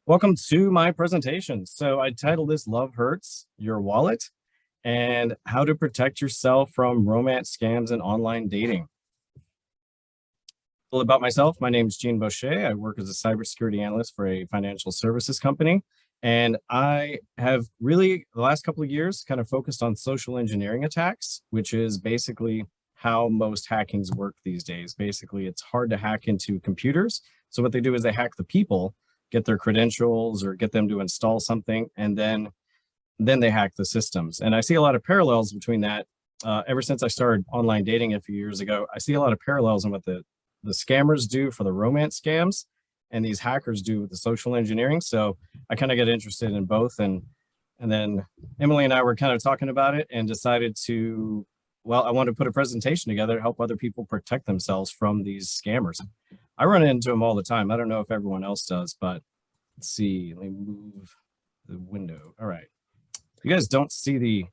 Welcome to my presentation. So I titled this Love Hurts Your Wallet and How to Protect Yourself from Romance Scams and Online Dating. A little about myself. My name is Gene Boucher. I work as a cybersecurity analyst for a financial services company. And I have really, the last couple of years, kind of focused on social engineering attacks, which is basically how most hackings work these days. Basically, it's hard to hack into computers. So what they do is they hack the people, get their credentials or get them to install something, and then they hack the systems. And I see a lot of parallels between that. Ever since I started online dating a few years ago, I see a lot of parallels in what the scammers do for the romance scams and these hackers do with the social engineering. So I kind of get interested in both. And then Emily and I were kind of talking about it and decided to, well, I wanted to put a presentation together to help other people protect themselves from these scammers. I run into them all the time. I don't know if everyone else does, but let's see. Let me move the window. All right. You guys don't see the.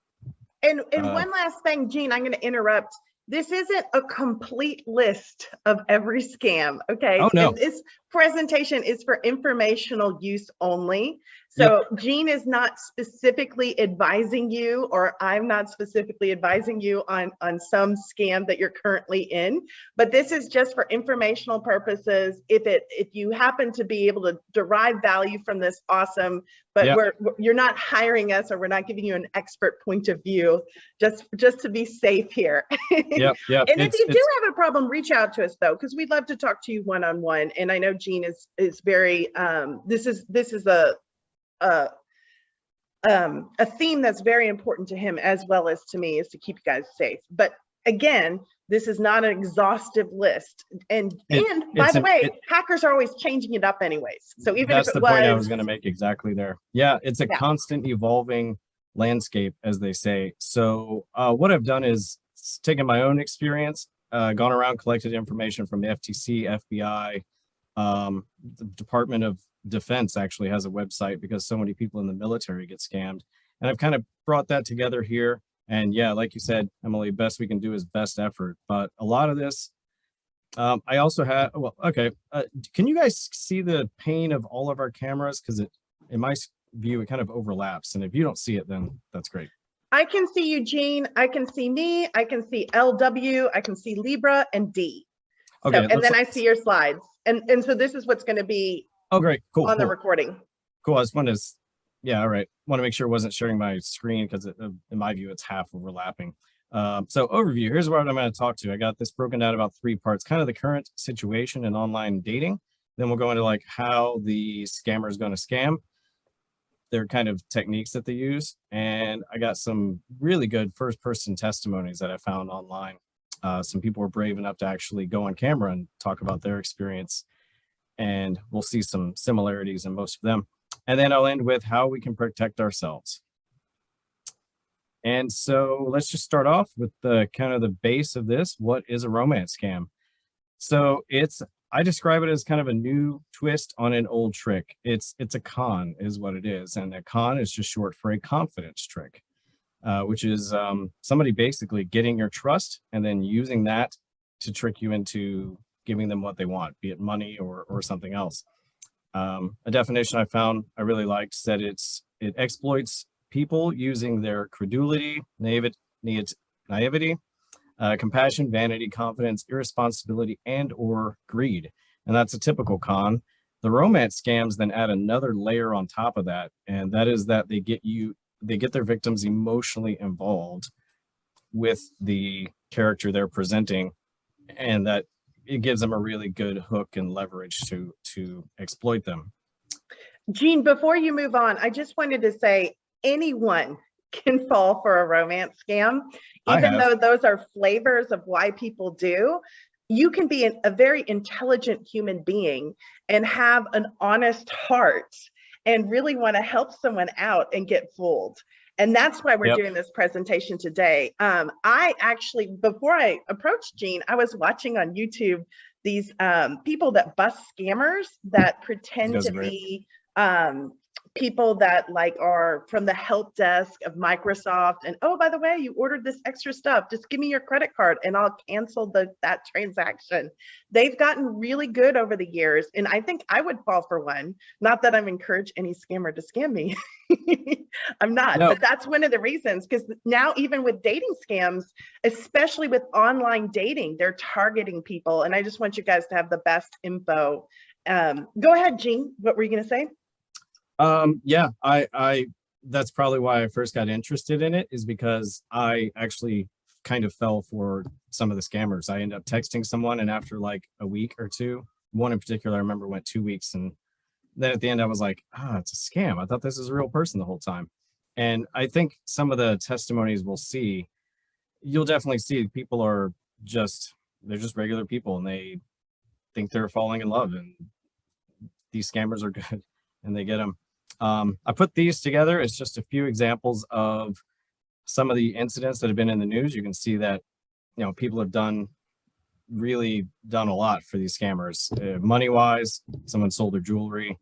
And one last thing, Gene, I'm going to interrupt. This isn't a complete list of every scam, okay? Oh, no. And this presentation is for informational use only. So yep. Gene is not specifically advising you, or I'm not specifically advising you on some scam that you're currently in, but this is just for informational purposes. If you happen to be able to derive value from this, awesome, but yep. You're not hiring us, or we're not giving you an expert point of view, just to be safe here. Yep. And if you do have a problem, reach out to us though, because we'd love to talk to you one-on-one. And I know Gene is very this is a theme that's very important to him as well as to me, is to keep you guys safe. But again, this is not an exhaustive list. And by the way, hackers are always changing it up anyways. So even that's if it the point I was going to make exactly there. Yeah, it's a constant evolving landscape, as they say. So what I've done is taken my own experience, gone around, collected information from the FTC, FBI, the Department of Defense actually has a website because so many people in the military get scammed. And I've kind of brought that together here. And yeah, like you said, Emily, best we can do is best effort. But a lot of this, I also have, well, okay. Can you guys see the pane of all of our cameras? Because in my view, it kind of overlaps. And if you don't see it, then that's great. I can see you, Gene. I can see me. I can see LW. I can see Libra and D. Okay. So, and then I see your slides. And so this is what's going to be great. Cool. On the recording. Cool. I just wanted to, yeah, all right. Want to make sure I wasn't sharing my screen because in my view, it's half overlapping. So overview, here's what I'm going to talk to. I got this broken down about 3 parts, kind of the current situation in online dating. Then we'll go into like how the scammer is going to scam, their kind of techniques that they use. And I got some really good first-person testimonies that I found online. Some people were brave enough to actually go on camera and talk about their experience. And we'll see some similarities in most of them. And then I'll end with how we can protect ourselves. And so let's just start off with the kind of the base of this. What is a romance scam? So I describe it as kind of a new twist on an old trick. It's a con is what it is. And a con is just short for a confidence trick, which is somebody basically getting your trust and then using that to trick you into giving them what they want, be it money or something else. A definition I found I really liked said it exploits people using their credulity, naivety, compassion, vanity, confidence, irresponsibility, and or greed. And that's a typical con. The romance scams then add another layer on top of that, and that is that they get their victims emotionally involved with the character they're presenting, and that it gives them a really good hook and leverage to exploit them. Gene, before you move on, I just wanted to say anyone can fall for a romance scam, even though those are flavors of why people do. You can be a very intelligent human being and have an honest heart and really want to help someone out and get fooled. And that's why we're doing this presentation today. I actually, before I approached Gene, I was watching on YouTube these people that bust scammers that pretend to be people that like are from the help desk of Microsoft, and oh, by the way, you ordered this extra stuff, just give me your credit card and I'll cancel that transaction. They've gotten really good over the years, and I think I would fall for one. Not that I've encouraged any scammer to scam me. I'm not, No. but that's one of the reasons, because now even with dating scams, especially with online dating, they're targeting people, and I just want you guys to have the best info. Go ahead, Jean, what were you going to say? Yeah, I that's probably why I first got interested in it, is because I actually kind of fell for some of the scammers. I ended up texting someone, and after like a week or two, one in particular, I remember went 2 weeks, and then at the end I was like, it's a scam. I thought this was a real person the whole time. And I think some of the testimonies we'll see, you'll definitely see people are they're just regular people, and they think they're falling in love, and these scammers are good and they get them. I put these together as just a few examples of some of the incidents that have been in the news. You can see that, people have really done a lot for these scammers. Money wise, someone sold their jewelry.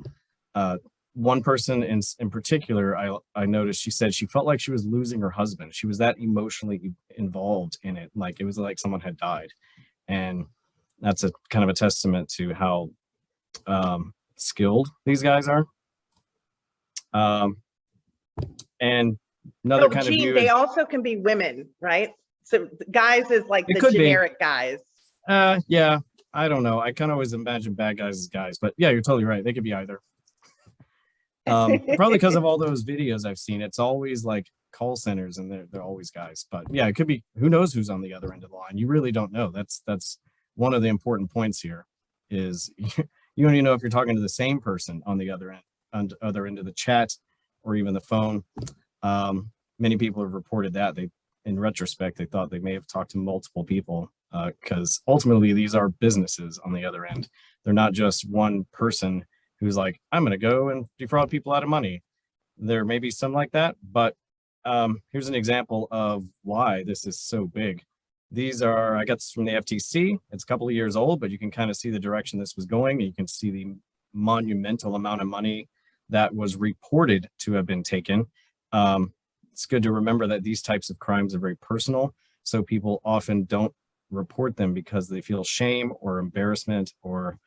One person in particular, I noticed, she said she felt like she was losing her husband. She was that emotionally involved in it. Like it was like someone had died. And that's a kind of a testament to how skilled these guys are. And another kind of view, they also can be women, right? So guys is like the generic guys. Yeah, I don't know. I kind of always imagine bad guys as guys, but yeah, you're totally right. They could be either. Probably because of all those videos I've seen, it's always like call centers, and they're always guys. But yeah, it could be. Who knows who's on the other end of the line? You really don't know. That's one of the important points here. Is you don't even know if you're talking to the same person on the other end of the chat or even the phone. Many people have reported that in retrospect, they thought they may have talked to multiple people, because ultimately these are businesses on the other end. They're not just one person who's like, I'm going to go and defraud people out of money. There may be some like that, but here's an example of why this is so big. I got this from the FTC. It's a couple of years old, but you can kind of see the direction this was going. You can see the monumental amount of money that was reported to have been taken. It's good to remember that these types of crimes are very personal, so people often don't report them because they feel shame or embarrassment, or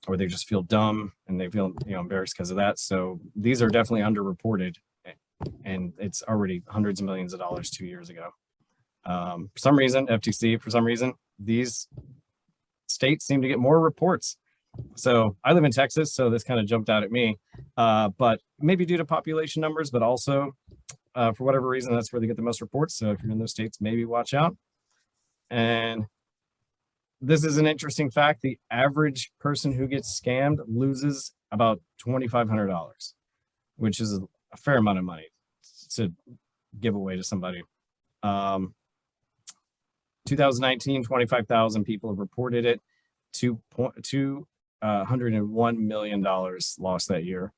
they just feel dumb and they feel embarrassed because of that. So these are definitely underreported, and it's already hundreds of millions of dollars 2 years ago. For some reason, FTC, these states seem to get more reports. So I live in Texas, so this kind of jumped out at me, but maybe due to population numbers, but also for whatever reason, that's where they get the most reports. So if you're in those states, maybe watch out. And this is an interesting fact. The average person who gets scammed loses about $2,500, which is a fair amount of money to give away to somebody. 2019, 25,000 people have reported it. $101 million lost that year.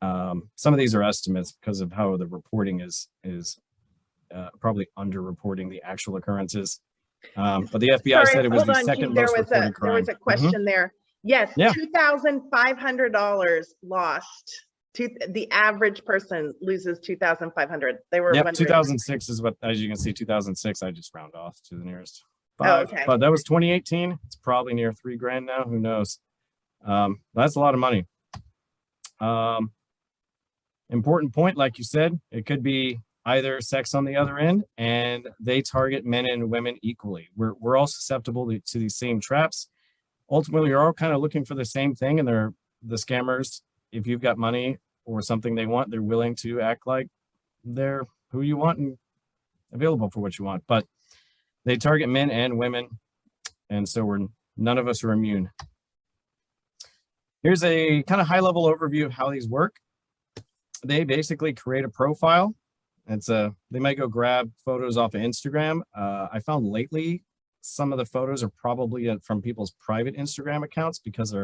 Some of these are estimates because of how the reporting is probably underreporting the actual occurrences. But the FBI said it was the second most reported crime. There was a question there. Yes, yeah. $2,500 lost. The average person loses $2,500. They were 2006 is what, as you can see, 2006. I just round off to the nearest 5. Okay. But that was 2018. It's probably near $3,000 now. Who knows? That's a lot of money. Important point, like you said, it could be either sex on the other end, and they target men and women equally. We're all susceptible to these same traps. Ultimately, you're all kind of looking for the same thing, and the scammers, if you've got money or something they want, they're willing to act like they're who you want and available for what you want. But they target men and women, and so none of us are immune. Here's a kind of high-level overview of how these work. They basically create a profile. They might go grab photos off of Instagram. I found lately some of the photos are probably from people's private Instagram accounts, because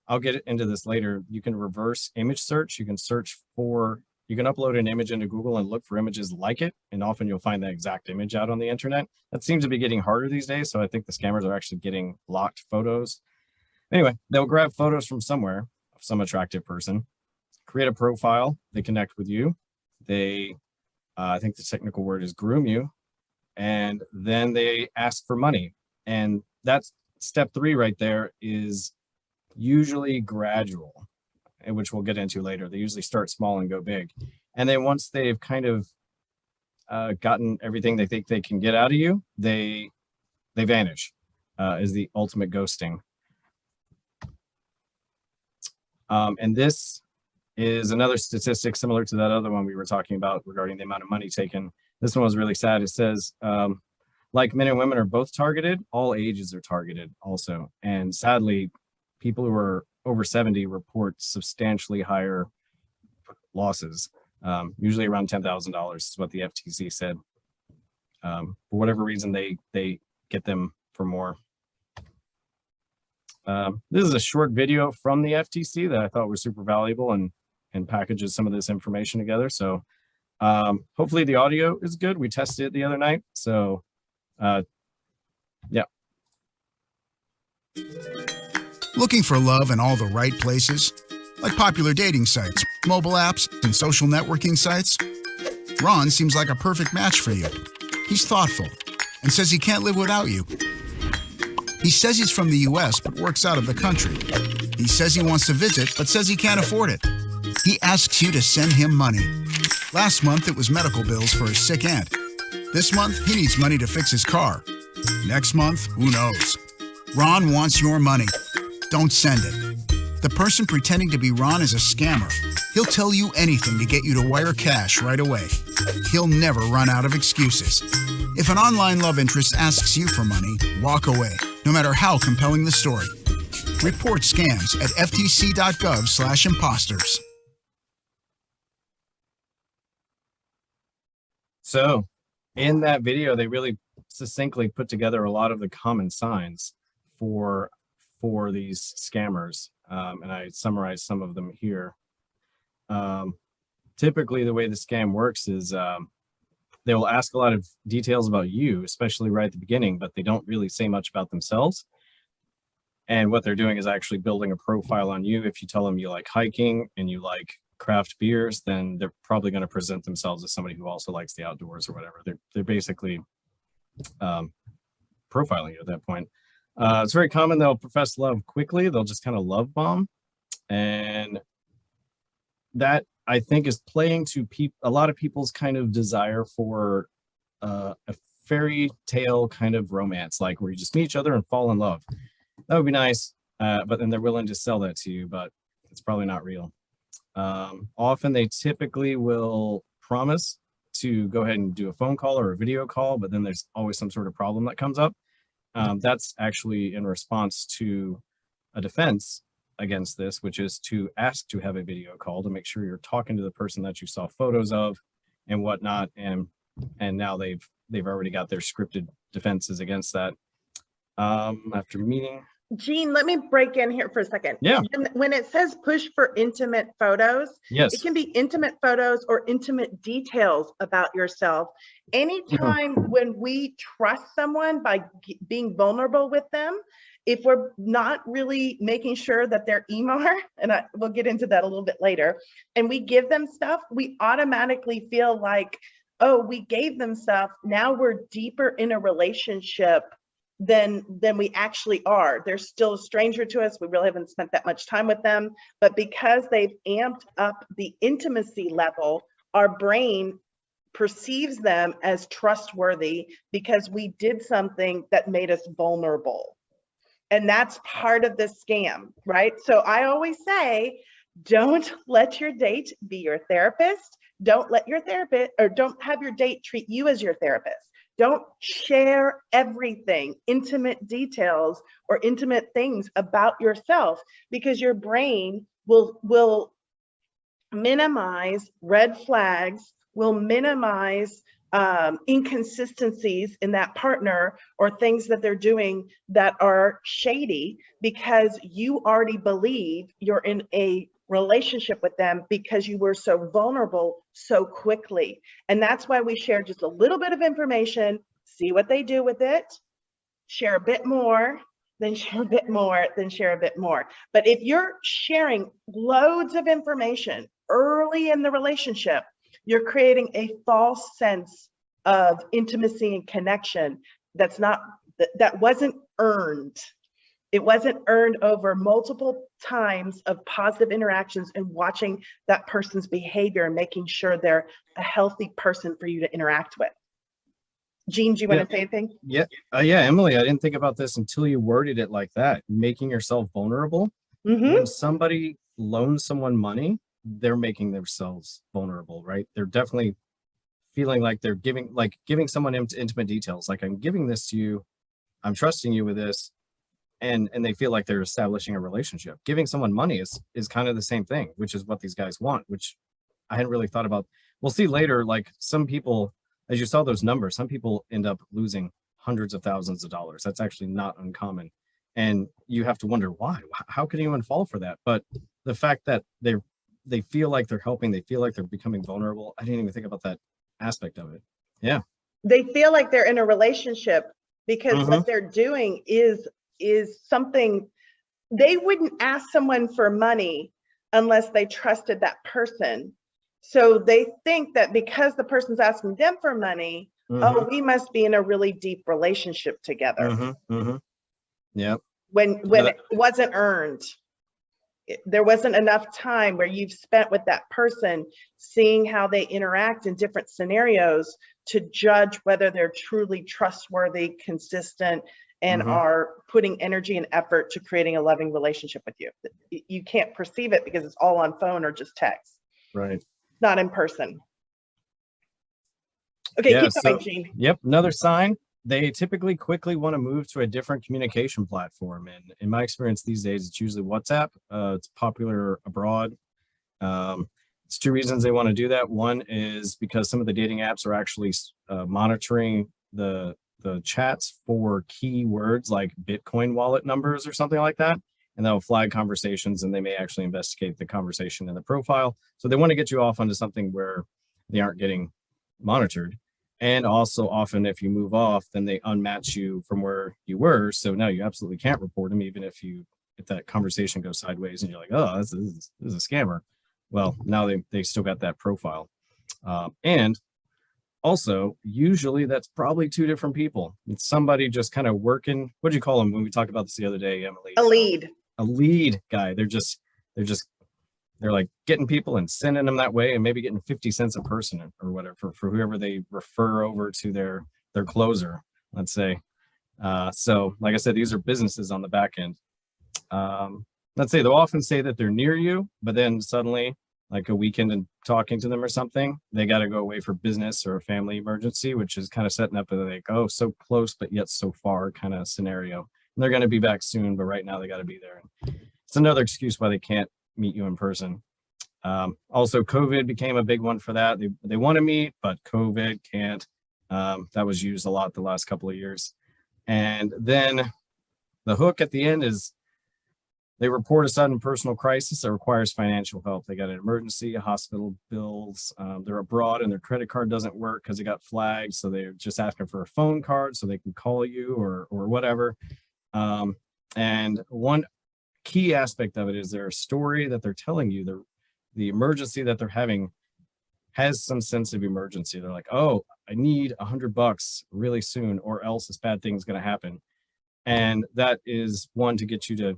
I'll get into this later. You can reverse image search. You can upload an image into Google and look for images like it, and often you'll find that exact image out on the internet. That seems to be getting harder these days, so I think the scammers are actually getting locked photos. Anyway, they'll grab photos from somewhere, some attractive person, create a profile, they connect with you, they, I think the technical word is groom you, and then they ask for money. And that's step 3 right there, is usually gradual, which we'll get into later. They usually start small and go big. And then once they've kind of gotten everything they think they can get out of you, they vanish, is the ultimate ghosting. And this is another statistic similar to that other one we were talking about regarding the amount of money taken. This one was really sad. It says, like men and women are both targeted, all ages are targeted also. And sadly, people who are over 70 report substantially higher losses, usually around $10,000 is what the FTC said. For whatever reason, they get them for more. This is a short video from the FTC that I thought was super valuable and packages some of this information together. So hopefully the audio is good. We tested it the other night. So yeah. Looking for love in all the right places? Like popular dating sites, mobile apps, and social networking sites? Ron seems like a perfect match for you. He's thoughtful and says he can't live without you. He says he's from the US but works out of the country. He says he wants to visit but says he can't afford it. He asks you to send him money. Last month it was medical bills for his sick aunt. This month he needs money to fix his car. Next month, who knows? Ron wants your money. Don't send it. The person pretending to be Ron is a scammer. He'll tell you anything to get you to wire cash right away. He'll never run out of excuses. If an online love interest asks you for money, walk away, no matter how compelling the story. Report scams at ftc.gov/imposters. So in that video, they really succinctly put together a lot of the common signs for these scammers. And I summarized some of them here. Typically, the way the scam works is they will ask a lot of details about you, especially right at the beginning, but they don't really say much about themselves. And what they're doing is actually building a profile on you. If you tell them you like hiking and you like craft beers, then they're probably going to present themselves as somebody who also likes the outdoors or whatever. They're basically profiling you at that point. It's very common they'll profess love quickly. They'll just kind of love bomb. And that, I think, is playing to a lot of people's kind of desire for a fairy tale kind of romance, like where you just meet each other and fall in love. That would be nice, but then they're willing to sell that to you, but it's probably not real. Often they typically will promise to go ahead and do a phone call or a video call, but then there's always some sort of problem that comes up. That's actually in response to a defense against this, which is to ask to have a video call to make sure you're talking to the person that you saw photos of and whatnot. And now they've already got their scripted defenses against that. After meeting. Gene, let me break in here for a second. Yeah. When it says push for intimate photos, yes, it can be intimate photos or intimate details about yourself. Anytime when we trust someone by being vulnerable with them, if we're not really making sure that they're EMAR, and we'll get into that a little bit later, and we give them stuff, we automatically feel like, oh, we gave them stuff. Now we're deeper in a relationship than we actually are. They're still a stranger to us. We really haven't spent that much time with them, but because they've amped up the intimacy level, our brain perceives them as trustworthy because we did something that made us vulnerable. And that's part of the scam, right? So I always say, don't let your date be your therapist. Don't let your therapist, or don't have your date treat you as your therapist. Don't share everything, intimate details or intimate things about yourself, because your brain will minimize red flags, will minimize inconsistencies in that partner or things that they're doing that are shady, because you already believe you're in a relationship with them because you were so vulnerable so quickly. And that's why we share just a little bit of information, see what they do with it, share a bit more, then share a bit more, then share a bit more. But if you're sharing loads of information early in the relationship, you're creating a false sense of intimacy and connection that wasn't earned. It wasn't earned over multiple times of positive interactions and watching that person's behavior and making sure they're a healthy person for you to interact with. Gene, do you want to say anything? Yeah, Emily, I didn't think about this until you worded it like that. Making yourself vulnerable. When somebody loans someone money, they're making themselves vulnerable, right? They're definitely feeling like they're giving someone intimate details. Like, I'm giving this to you, I'm trusting you with this, and they feel like they're establishing a relationship. Giving someone money is kind of the same thing, which is what these guys want, which I hadn't really thought about. We'll see later, like some people, as you saw those numbers, some people end up losing hundreds of thousands of dollars. That's actually not uncommon. And you have to wonder why. How can anyone fall for that? But the fact that they feel like they're helping, they feel like they're becoming vulnerable. I didn't even think about that aspect of it. Yeah. They feel like they're in a relationship because what they're doing is something. They wouldn't ask someone for money unless they trusted that person. So they think that because the person's asking them for money, oh, we must be in a really deep relationship together. Yeah. When it wasn't earned. There wasn't enough time where you've spent with that person seeing how they interact in different scenarios to judge whether they're truly trustworthy, consistent, and are putting energy and effort to creating a loving relationship with you. You can't perceive it because it's all on phone or just text. Right. Not in person. Okay, yeah, keep going, Gene. Yep, another sign. They typically quickly want to move to a different communication platform. And in my experience these days, it's usually WhatsApp. It's popular abroad. It's two reasons they want to do that. One is because some of the dating apps are actually monitoring the chats for keywords like Bitcoin wallet numbers or something like that. And they'll flag conversations, and they may actually investigate the conversation in the profile. So they want to get you off onto something where they aren't getting monitored. And also often if you move off, then they unmatch you from where you were. So now you absolutely can't report them, even if that conversation goes sideways and you're like, oh, this is a scammer. Well, now they still got that profile. And also, usually that's probably two different people. It's somebody just kind of working. What do you call them when we talked about this the other day, Emily? A lead. A lead guy. They're like getting people and sending them that way, and maybe getting 50 cents a person or whatever for whoever they refer over to their closer, let's say. So like I said, these are businesses on the back end. Let's say they'll often say that they're near you, but then suddenly, like a weekend and talking to them or something, they got to go away for business or a family emergency, which is kind of setting up a like, oh, so close, but yet so far kind of scenario. And they're going to be back soon, but right now they got to be there. It's another excuse why they can't meet you in person. Also, COVID became a big one for that. They want to meet, but COVID can't. That was used a lot the last couple of years. And then the hook at the end is they report a sudden personal crisis that requires financial help. They got an emergency, hospital bills. They're abroad and their credit card doesn't work because it got flagged. So they're just asking for a phone card so they can call you or whatever. And one key aspect of it is their story that they're telling you. The emergency that they're having has some sense of emergency. They're like, oh, I need $100 really soon, or else this bad thing is going to happen. And that is one to get you to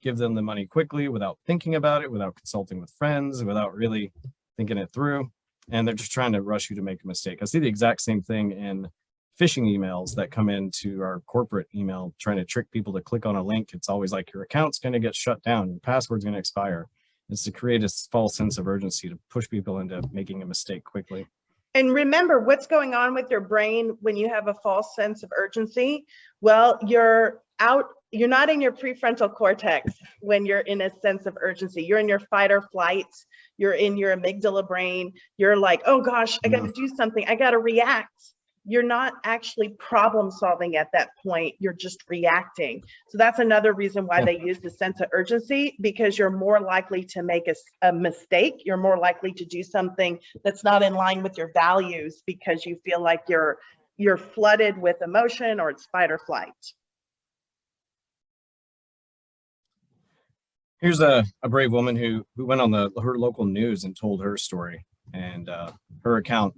give them the money quickly without thinking about it, without consulting with friends, without really thinking it through. And they're just trying to rush you to make a mistake. I see the exact same thing in phishing emails that come into our corporate email, trying to trick people to click on a link. It's always like your account's going to get shut down, your password's going to expire. It's to create a false sense of urgency to push people into making a mistake quickly. And remember what's going on with your brain when you have a false sense of urgency. Well, you're not in your prefrontal cortex when you're in a sense of urgency. You're in your fight or flight. You're in your amygdala brain. You're like, oh gosh, I got to do something. I got to react. You're not actually problem solving at that point. You're just reacting. So that's another reason why they use the sense of urgency, because you're more likely to make a mistake. You're more likely to do something that's not in line with your values because you feel like you're flooded with emotion, or it's fight or flight. Here's a brave woman who went on her local news and told her story and her account.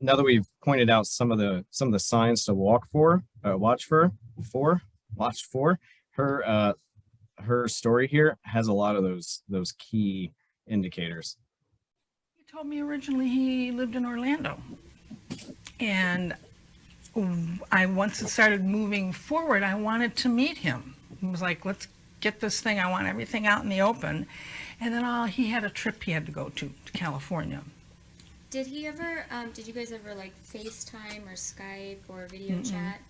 Now that we've pointed out some of the signs to watch for, her her story here has a lot of those key indicators. He told me originally he lived in Orlando, and once it started moving forward, I wanted to meet him. He was like, let's get this thing, I want everything out in the open. And then he had a trip he had to go to California. Did he ever, did you guys ever like FaceTime or Skype or video chat?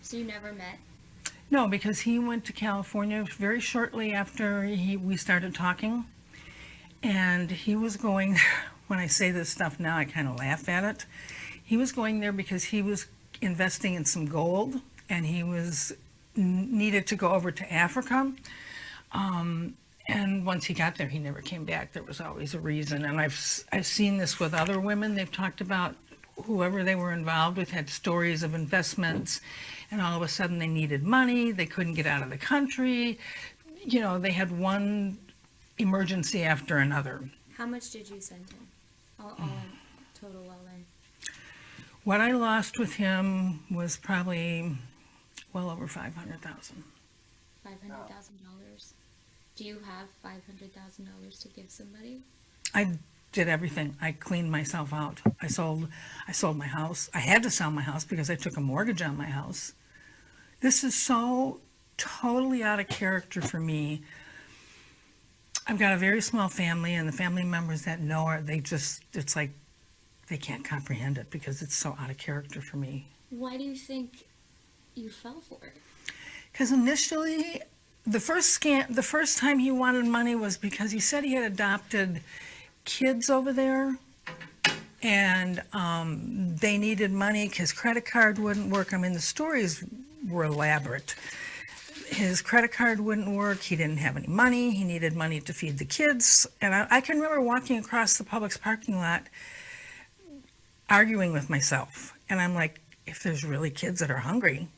So you never met? No, because he went to California very shortly after we started talking. And he was going, when I say this stuff now, I kind of laugh at it. He was going there because he was investing in some gold, and he was needed to go over to Africa. And once he got there, he never came back. There was always a reason. And I've seen this with other women. They've talked about whoever they were involved with had stories of investments, and all of a sudden they needed money. They couldn't get out of the country. You know, they had one emergency after another. How much did you send him? All in, total all in? What I lost with him was probably well over $500,000. $500,000. Do you have $500,000 to give somebody? I did everything. I cleaned myself out. I sold my house. I had to sell my house because I took a mortgage on my house. This is so totally out of character for me. I've got a very small family, and the family members that know her, it's like they can't comprehend it because it's so out of character for me. Why do you think you fell for it? Because initially, the first time he wanted money was because he said he had adopted kids over there, and they needed money. His credit card wouldn't work. I mean, the stories were elaborate. His credit card wouldn't work. He didn't have any money. He needed money to feed the kids. And I can remember walking across the Publix parking lot arguing with myself. And I'm like, if there's really kids that are hungry,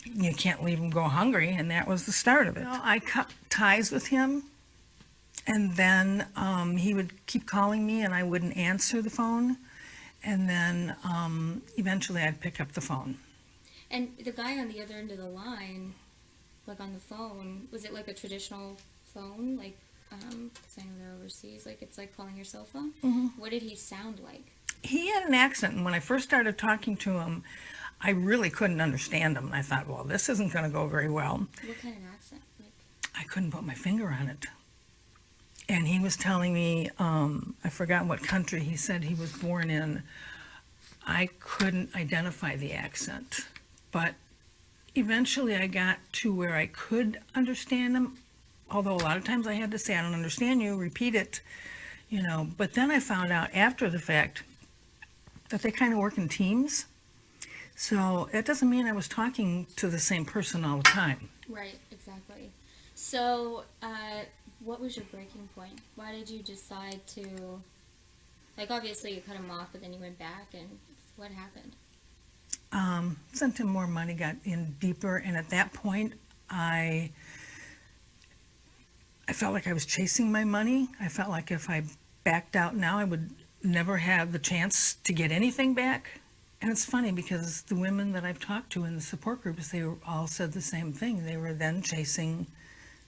you can't leave them go hungry. And that was the start of it. I cut ties with him. And then he would keep calling me, and I wouldn't answer the phone. And then eventually I'd pick up the phone. And the guy on the other end of the line, like on the phone, was it like a traditional phone? Like, because I know they're overseas, like it's like calling your cell phone? Mm-hmm. What did he sound like? He had an accent, and when I first started talking to him, I really couldn't understand him. And I thought, well, this isn't going to go very well. What kind of accent? Like, I couldn't put my finger on it. And he was telling me, I forgot what country he said he was born in. I couldn't identify the accent. But eventually I got to where I could understand him, although a lot of times I had to say, I don't understand you, repeat it, you know. But then I found out after the fact that they kind of work in teams. So it doesn't mean I was talking to the same person all the time. right, exactly. So, what was your breaking point? Why did you decide to, like, obviously you cut him off, but then you went back, and what happened? Sent him more money, got in deeper, and at that point, I felt like I was chasing my money. I felt like if I backed out now, I would never have the chance to get anything back. And it's funny because the women that I've talked to in the support groups, they all said the same thing. They were then chasing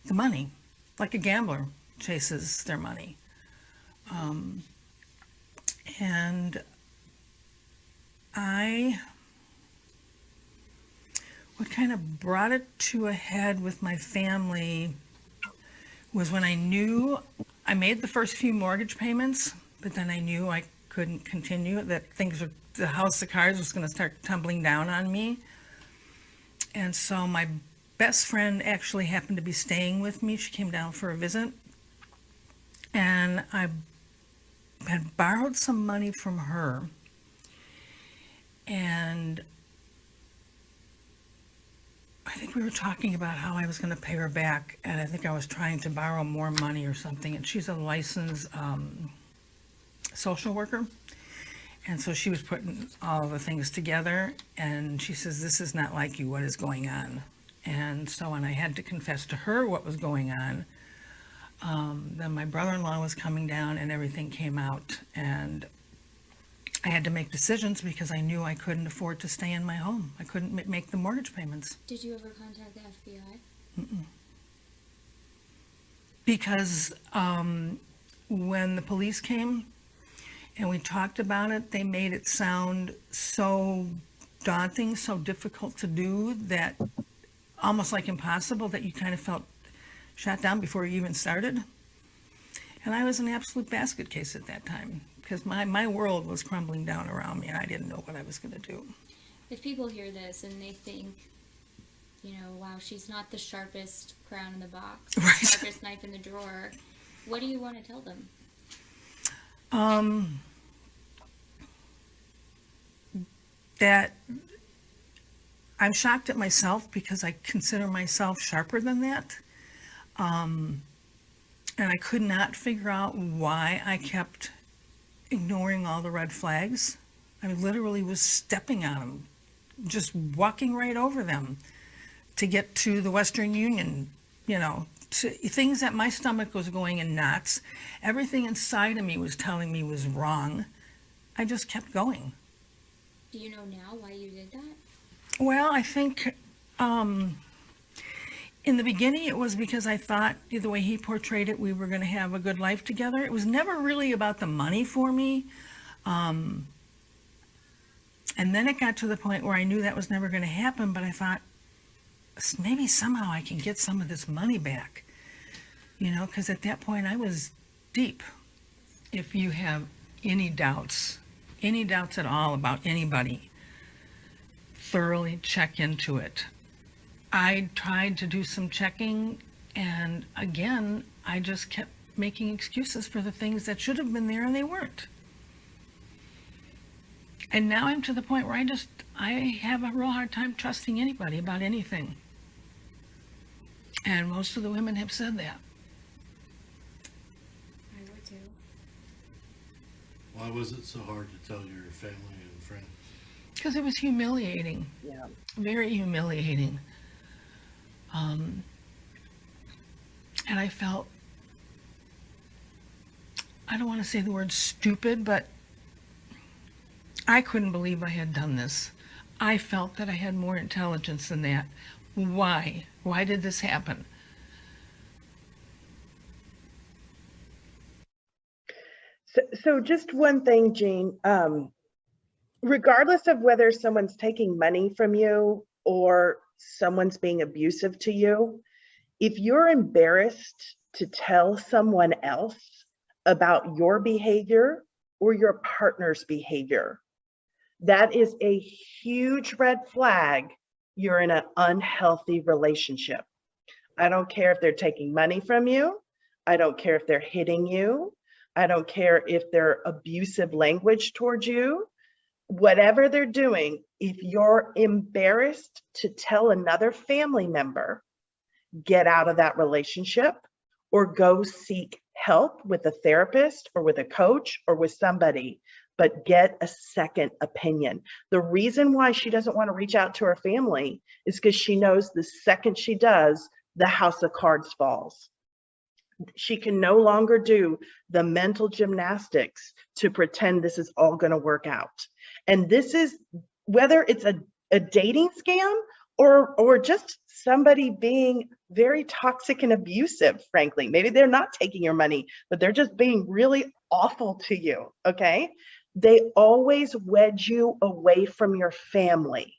the money, like a gambler chases their money. And what kind of brought it to a head with my family was when I knew I made the first few mortgage payments, but then I knew I couldn't continue, that the house of cards was going to start tumbling down on me. And so my best friend actually happened to be staying with me. She came down for a visit, and I had borrowed some money from her, and I think we were talking about how I was going to pay her back, and I think I was trying to borrow more money or something, and she's a licensed social worker, and so she was putting all the things together, and she says, "This is not like you, what is going on?" And so when I had to confess to her what was going on, then my brother-in-law was coming down and everything came out. And I had to make decisions because I knew I couldn't afford to stay in my home. I couldn't make the mortgage payments. Did you ever contact the FBI? Because when the police came and we talked about it, they made it sound so daunting, so difficult to do, that almost like impossible, that you kind of felt shot down before you even started. And I was an absolute basket case at that time because my world was crumbling down around me and I didn't know what I was going to do. If people hear this and they think, you know, wow, she's not the sharpest crown in the box, Right. the sharpest knife in the drawer, what do you want to tell them? That I'm shocked at myself because I consider myself sharper than that. And I could not figure out why I kept ignoring all the red flags. I literally was stepping on them, just walking right over them to get to the Western Union, you know, to things that my stomach was going in knots. Everything inside of me was telling me was wrong. I just kept going. Do you know now why you did that? Well, I think in the beginning it was because I thought the way he portrayed it, we were going to have a good life together. It was never really about the money for me. And then it got to the point where I knew that was never going to happen, but I thought maybe somehow I can get some of this money back, you know, because at that point I was deep. If you have any doubts at all about anybody, thoroughly check into it. I tried to do some checking, and again, I just kept making excuses for the things that should have been there and they weren't. And now I'm to the point where I have a real hard time trusting anybody about anything. And most of the women have said that. I would too. Why was it so hard to tell your family and friends? Because it was humiliating. Yeah. Very humiliating. And I felt, I don't want to say the word stupid, but I couldn't believe I had done this. I felt that I had more intelligence than that. Why? Why did this happen? So just one thing, Jean, regardless of whether someone's taking money from you or someone's being abusive to you, if you're embarrassed to tell someone else about your behavior or your partner's behavior, that is a huge red flag. You're in an unhealthy relationship. I don't care if they're taking money from you. I don't care if they're hitting you. I don't care if they're abusive language towards you. Whatever they're doing, if you're embarrassed to tell another family member, get out of that relationship or go seek help with a therapist or with a coach or with somebody, but get a second opinion. The reason why she doesn't want to reach out to her family is because she knows the second she does, the house of cards falls. She can no longer do the mental gymnastics to pretend this is all going to work out. And this is whether it's a dating scam or just somebody being very toxic and abusive, frankly. Maybe they're not taking your money, but they're just being really awful to you, okay? They always wedge you away from your family.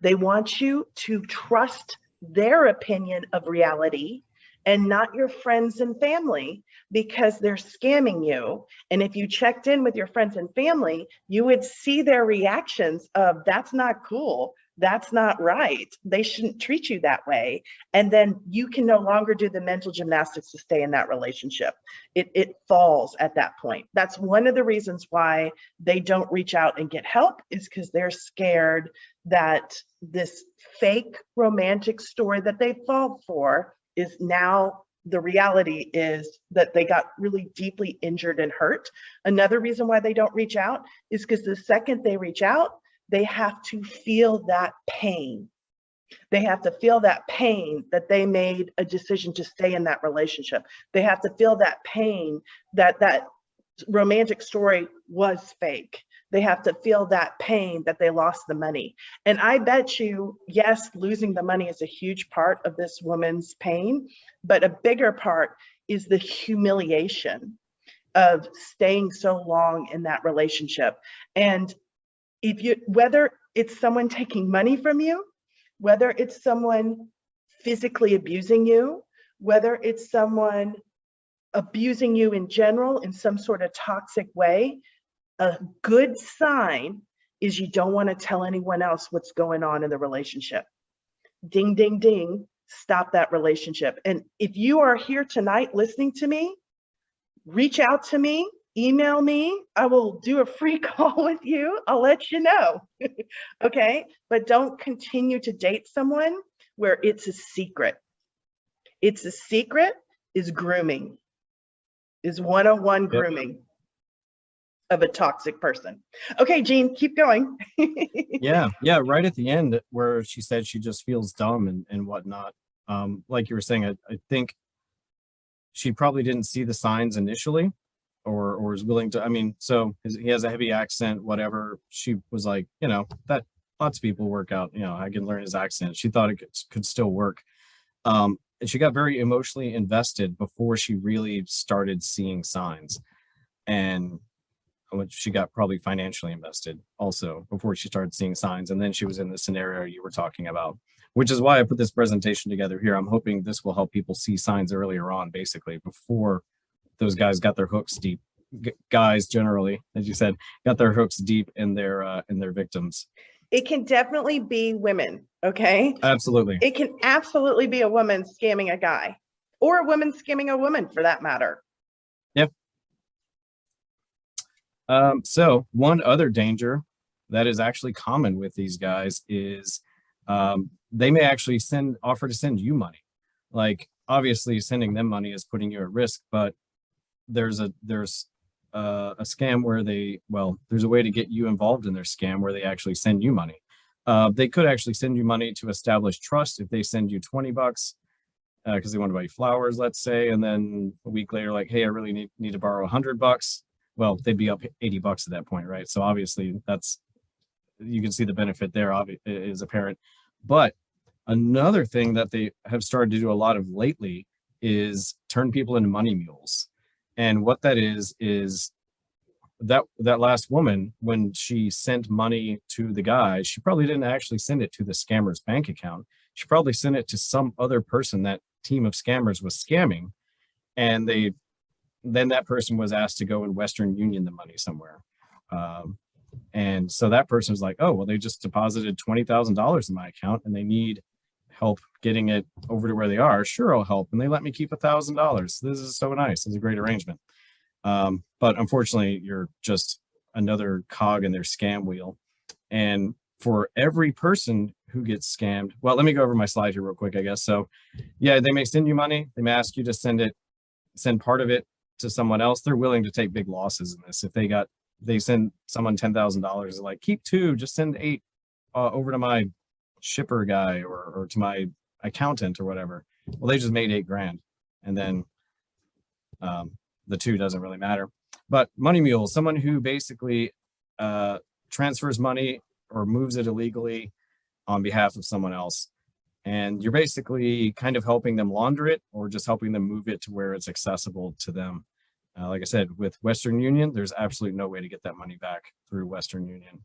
They want you to trust their opinion of reality and not your friends and family because they're scamming you. And if you checked in with your friends and family, you would see their reactions of that's not cool, that's not right, they shouldn't treat you that way. And then you can no longer do the mental gymnastics to stay in that relationship. It falls at that point. That's one of the reasons why they don't reach out and get help, is because they're scared that this fake romantic story that they fall for is now the reality is that they got really deeply injured and hurt. Another reason why they don't reach out is because the second they reach out, they have to feel that pain. They have to feel that pain that they made a decision to stay in that relationship. They have to feel that pain that that romantic story was fake. They have to feel that pain that they lost the money. And I bet you, yes, losing the money is a huge part of this woman's pain, but a bigger part is the humiliation of staying so long in that relationship. And if you, whether it's someone taking money from you, whether it's someone physically abusing you, whether it's someone abusing you in general in some sort of toxic way, a good sign is you don't want to tell anyone else what's going on in the relationship. Ding, ding, ding, stop that relationship. And if you are here tonight listening to me, reach out to me, email me. I will do a free call with you. I'll let you know. Okay, but don't continue to date someone where it's a secret. It's a secret is grooming, is 101 grooming of a toxic person. Okay, Jean, keep going. Yeah, right at the end where she said she just feels dumb and whatnot. Like you were saying, I think she probably didn't see the signs initially, or is willing to. I mean, so he has a heavy accent, whatever. She was like, you know, that lots of people work out. You know, I can learn his accent. She thought it could still work. And she got very emotionally invested before she really started seeing signs, and she got probably financially invested also before she started seeing signs. And then she was in the scenario you were talking about, which is why I put this presentation together here. I'm hoping this will help people see signs earlier on, basically before those guys got their hooks deep. Guys generally, as you said, got their hooks deep in their victims. It can definitely be women, okay? Absolutely. It can absolutely be a woman scamming a guy, or a woman scamming a woman for that matter. Yep. So one other danger that is actually common with these guys is they may actually offer to send you money. Like, obviously sending them money is putting you at risk, but there's a scam where there's a way to get you involved in their scam where they actually send you money. They could actually send you money to establish trust. If they send you $20 because they want to buy you flowers, let's say, and then a week later, like, hey, I really need to borrow $100. Well, they'd be up $80 at that point, right? So obviously you can see the benefit there is apparent. But another thing that they have started to do a lot of lately is turn people into money mules. And what that is that last woman, when she sent money to the guy, she probably didn't actually send it to the scammer's bank account. She probably sent it to some other person that team of scammers was scamming. And then that person was asked to go in Western Union the money somewhere. And so that person was like, oh, well, they just deposited $20,000 in my account and they need help getting it over to where they are. Sure, I'll help. And they let me keep $1,000. This is so nice. It's a great arrangement. But unfortunately, you're just another cog in their scam wheel. And for every person who gets scammed, well, let me go over my slide here real quick, I guess. So yeah, they may send you money. They may ask you to send part of it to someone else. They're willing to take big losses in this. If they send someone $10,000, like, keep 2, just send 8 over to my shipper guy or to my accountant or whatever. Well, they just made $8,000, and then the 2 doesn't really matter. But money mule, someone who basically transfers money or moves it illegally on behalf of someone else. And you're basically kind of helping them launder it or just helping them move it to where it's accessible to them. Like I said, with Western Union, there's absolutely no way to get that money back through Western Union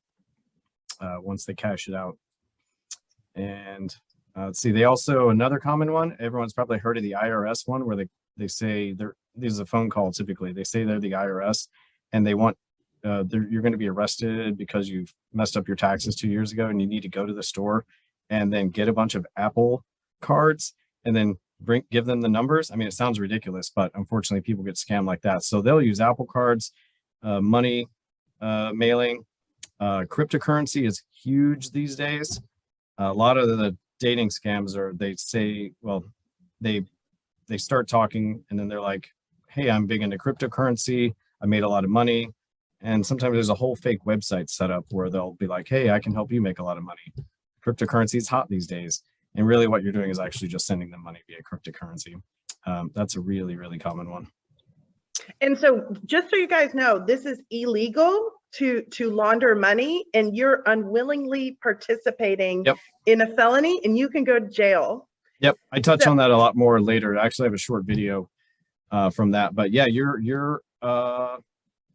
once they cash it out. And let's see, they also, another common one, everyone's probably heard of the IRS one, where they say this is a phone call typically. They say they're the IRS and they want, you're going to be arrested because you've messed up your taxes 2 years ago and you need to go to the store and then get a bunch of Apple cards and then give them the numbers. I mean, it sounds ridiculous, but unfortunately people get scammed like that. So they'll use Apple cards, money, mailing, cryptocurrency is huge these days. A lot of the dating scams they say, well, they start talking and then they're like, hey, I'm big into cryptocurrency. I made a lot of money. And sometimes there's a whole fake website set up where they'll be like, hey, I can help you make a lot of money. Cryptocurrency is hot these days. And really what you're doing is actually just sending them money via cryptocurrency. That's a really, really common one. And so just so you guys know, this is illegal to launder money, and you're unwillingly participating in a felony, and you can go to jail. Yep, I touch on that a lot more later. I actually have a short video from that. But yeah, you're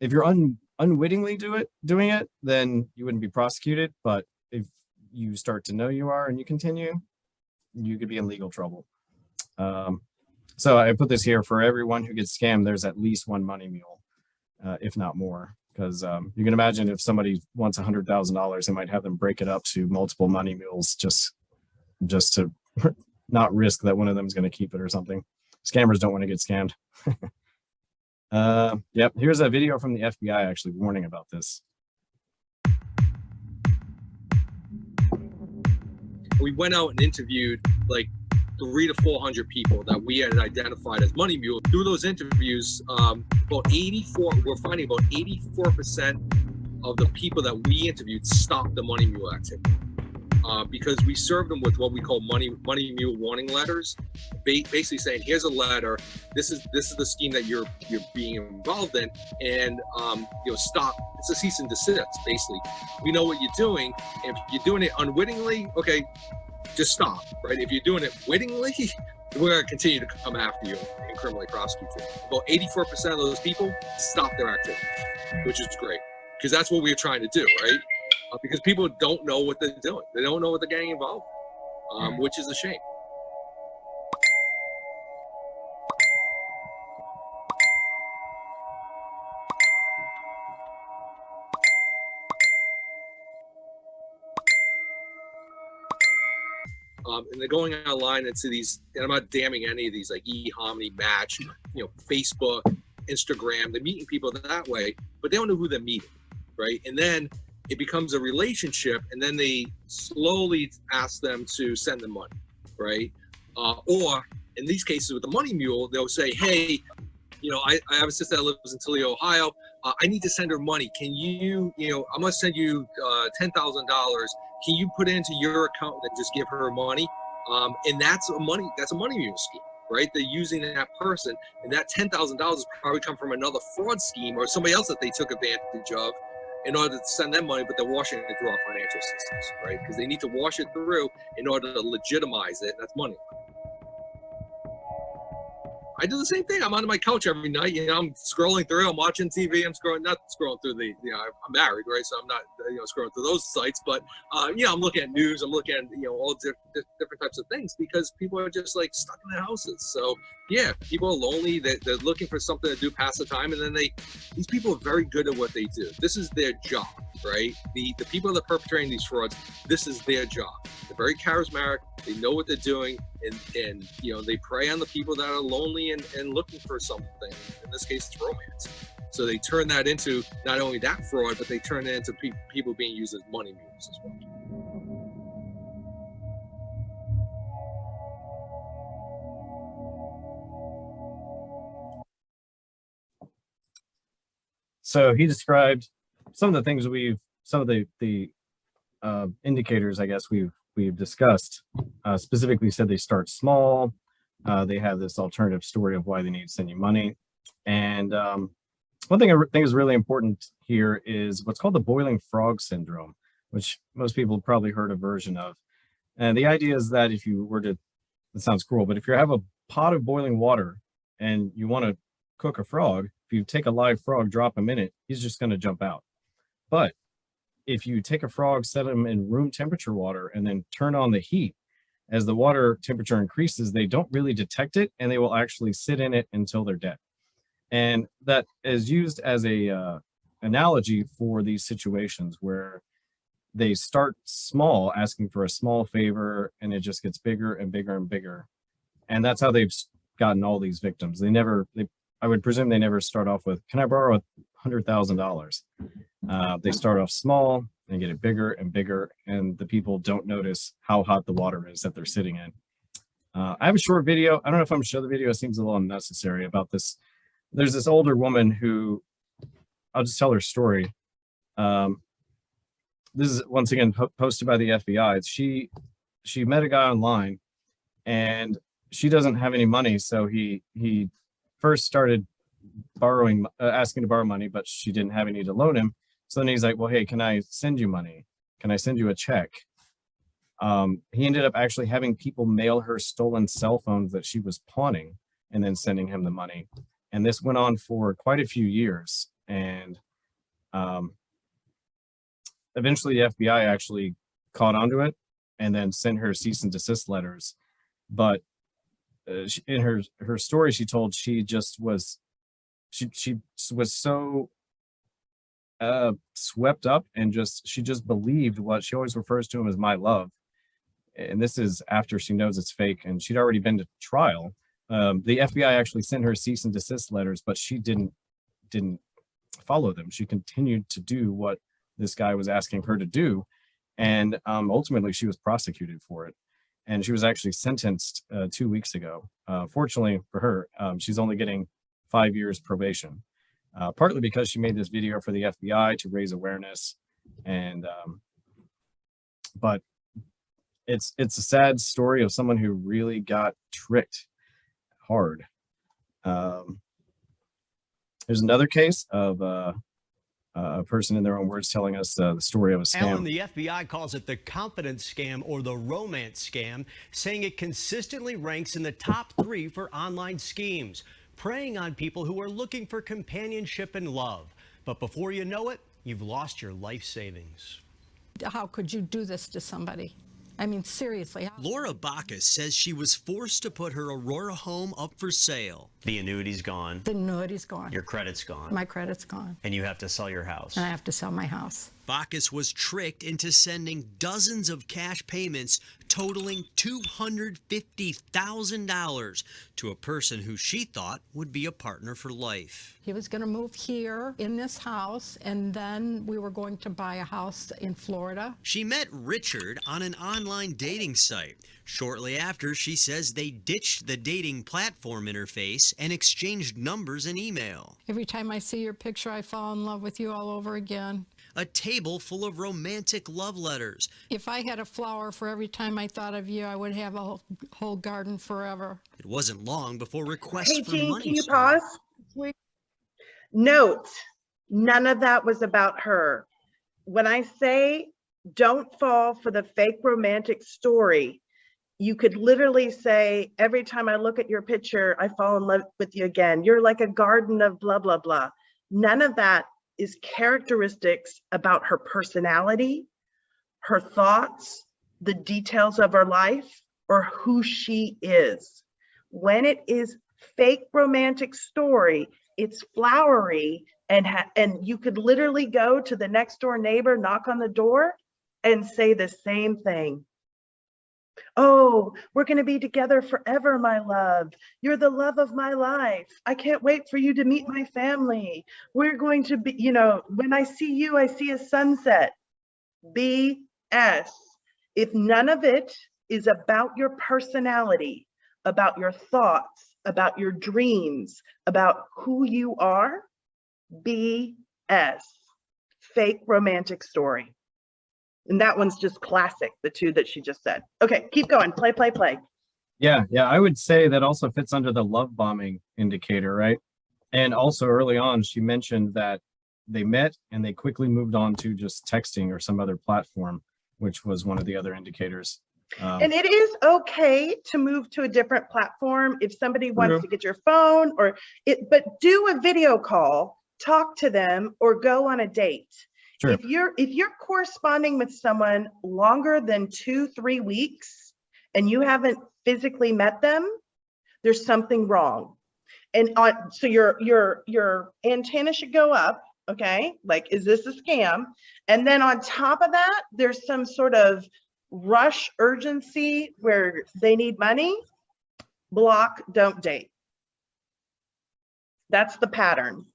if you're unwittingly doing it, then you wouldn't be prosecuted. But if you start to know you are and you continue, you could be in legal trouble. So I put this here for everyone who gets scammed. There's at least one money mule, if not more, because you can imagine if somebody wants $100,000, they might have them break it up to multiple money mules just to not risk that one of them is going to keep it or something. Scammers don't want to get scammed. Yep, here's a video from the FBI actually warning about this. We went out and interviewed like 300 to 400 people that we had identified as money mules. Through those interviews, we're finding about 84% of the people that we interviewed stopped the money mule activity. Because we served them with what we call money mule warning letters, basically saying, here's a letter, this is the scheme that you're being involved in, and stop. It's a cease and desist. Basically, we know what you're doing. If you're doing it unwittingly, okay, just stop. Right? If you're doing it wittingly, we're going to continue to come after you and criminally prosecute you. About 84% of those people stop their activity, which is great, because that's what we're trying to do, right? Because people don't know what they're doing. They don't know what they're getting involved, which is a shame. And they're going online into these, and I'm not damning any of these, like eHarmony, Match, Facebook, Instagram. They're meeting people that way, but they don't know who they're meeting, right? And then it becomes a relationship, and then they slowly ask them to send them money, right? Or in these cases with the money mule, they'll say, hey, I have a sister that lives in Toledo, Ohio. I need to send her money. Can you, I'm gonna send you $10,000. Can you put it into your account and just give her money? And that's a money mule scheme, right? They're using that person, and that $10,000 probably come from another fraud scheme or somebody else that they took advantage of in order to send them money, but they're washing it through our financial systems, right? Because they need to wash it through in order to legitimize it. That's money. I do the same thing. I'm on my couch every night. I'm scrolling through. I'm watching TV. I'm not scrolling through I'm married, right? So I'm not, scrolling through those sites. But I'm looking at news. I'm looking at all different types of things, because people are just like stuck in their houses. So yeah, people are lonely. They're looking for something to do, pass the time, and then these people are very good at what they do. This is their job, right? The people that are perpetrating these frauds, this is their job. They're very charismatic. They know what they're doing, and they prey on the people that are lonely and looking for something. In this case, it's romance. So they turn that into not only that fraud, but they turn it into people being used as money mules as well. So he described some of the things some of the indicators, I guess, we've discussed. Specifically said they start small. They have this alternative story of why they need to send you money. And one thing I think is really important here is what's called the boiling frog syndrome, which most people have probably heard a version of. And the idea is that if you were to, it sounds cruel, but if you have a pot of boiling water and you want to cook a frog, if you take a live frog, drop him in it, he's just going to jump out. But if you take a frog, set him in room temperature water, and then turn on the heat, as the water temperature increases, they don't really detect it, and they will actually sit in it until they're dead. And that is used as a analogy for these situations where they start small, asking for a small favor, and it just gets bigger and bigger and bigger. And that's how they've gotten all these victims. I would presume they never start off with, can I borrow $100,000? They start off small and get it bigger and bigger, and the people don't notice how hot the water is that they're sitting in. I have a short video. I don't know if I'm gonna show the video. It seems a little unnecessary about this. There's this older woman who, I'll just tell her story. This is once again posted by the FBI. She she met a guy online, and she doesn't have any money, so he first started borrowing, asking to borrow money, but she didn't have any to loan him. So then he's like, well, hey, can I send you money? Can I send you a check? He ended up actually having people mail her stolen cell phones that she was pawning and then sending him the money. And this went on for quite a few years. And eventually the FBI actually caught onto it and then sent her cease and desist letters. But in her story, she told she just was, she was so swept up and she just believed what she always refers to him as my love. And this is after she knows it's fake, and she'd already been to trial. The FBI actually sent her cease and desist letters, but she didn't follow them. She continued to do what this guy was asking her to do, and ultimately she was prosecuted for it. And she was actually sentenced 2 weeks ago. Fortunately for her, she's only getting 5 years probation, partly because she made this video for the FBI to raise awareness. And but it's a sad story of someone who really got tricked hard. There's another case of a person, in their own words, telling us the story of a scam. Alan, the FBI calls it the confidence scam or the romance scam, saying it consistently ranks in the top 3 for online schemes, preying on people who are looking for companionship and love. But before you know it, you've lost your life savings. How could you do this to somebody? I mean, seriously. Laura Bacchus says she was forced to put her Aurora home up for sale. The annuity's gone. The annuity's gone. Your credit's gone. My credit's gone. And you have to sell your house. And I have to sell my house. Bacchus was tricked into sending dozens of cash payments totaling $250,000 to a person who she thought would be a partner for life. He was going to move here in this house, and then we were going to buy a house in Florida. She met Richard on an online dating site. Shortly after, she says they ditched the dating platform interface and exchanged numbers and email. Every time I see your picture, I fall in love with you all over again. A table full of romantic love letters. If I had a flower for every time I thought of you, I would have a whole garden forever. It wasn't long before requests for Jean, money can you started. pause? Note, none of that was about her. When I say don't fall for the fake romantic story, you could literally say, every time I look at your picture, I fall in love with you again. You're like a garden of blah, blah, blah. None of that is characteristics about her personality, her thoughts, the details of her life, or who she is. When it is fake romantic story, it's flowery, and you could literally go to the next door neighbor, knock on the door, and say the same thing. Oh, we're going to be together forever, my love. You're the love of my life. I can't wait for you to meet my family. We're going to be, when I see you, I see a sunset. BS. If none of it is about your personality, about your thoughts, about your dreams, about who you are, BS. Fake romantic story. And that one's just classic, the two that she just said. Okay, keep going. Play, play, play. Yeah, I would say that also fits under the love bombing indicator, right? And also early on, she mentioned that they met and they quickly moved on to just texting or some other platform, which was one of the other indicators. And it is okay to move to a different platform if somebody wants to get your phone but do a video call, talk to them, or go on a date. Sure. If you're corresponding with someone longer than 2-3 weeks and you haven't physically met them, there's something wrong. And so your antenna should go up, okay? Like, is this a scam? And then on top of that, there's some sort of rush urgency where they need money. Block, don't date. That's the pattern.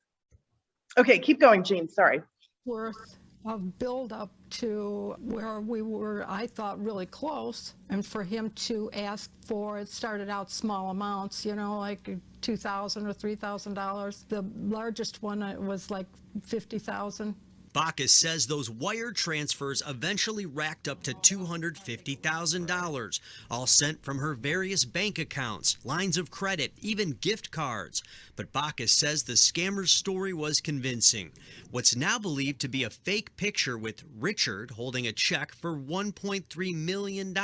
Okay, keep going, Jean, sorry. Worth of build up to where we were, I thought, really close, and for him to ask for, it started out small amounts, like $2,000 or $3,000. The largest one was like $50,000. Bacchus says those wire transfers eventually racked up to $250,000, all sent from her various bank accounts, lines of credit, even gift cards. But Bacchus says the scammer's story was convincing. What's now believed to be a fake picture with Richard holding a check for $1.3 million.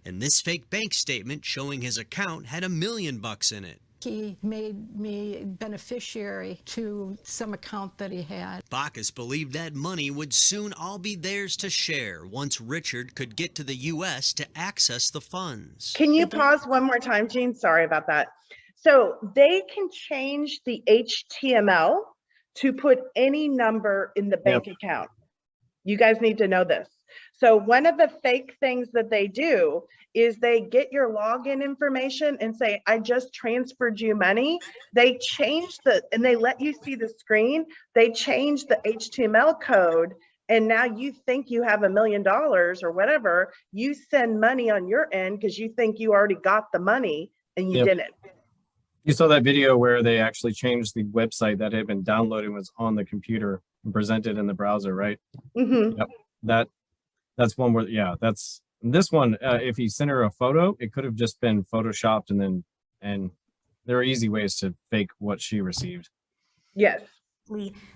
And this fake bank statement showing his account had $1 million in it. He made me beneficiary to some account that he had. Bacchus believed that money would soon all be theirs to share once Richard could get to the U.S. to access the funds. Can you pause one more time, Jean? Sorry about that. So they can change the HTML to put any number in the bank account. You guys need to know this. So one of the fake things that they do is they get your login information and say, I just transferred you money. They change and they let you see the screen. They change the HTML code. And now you think you have $1 million or whatever. You send money on your end because you think you already got the money and you didn't. You saw that video where they actually changed the website that had been downloaded and was on the computer and presented in the browser, right? Mm-hmm. Yep. That's one where, that's this one. If he sent her a photo, it could have just been photoshopped, and there are easy ways to fake what she received. Yes.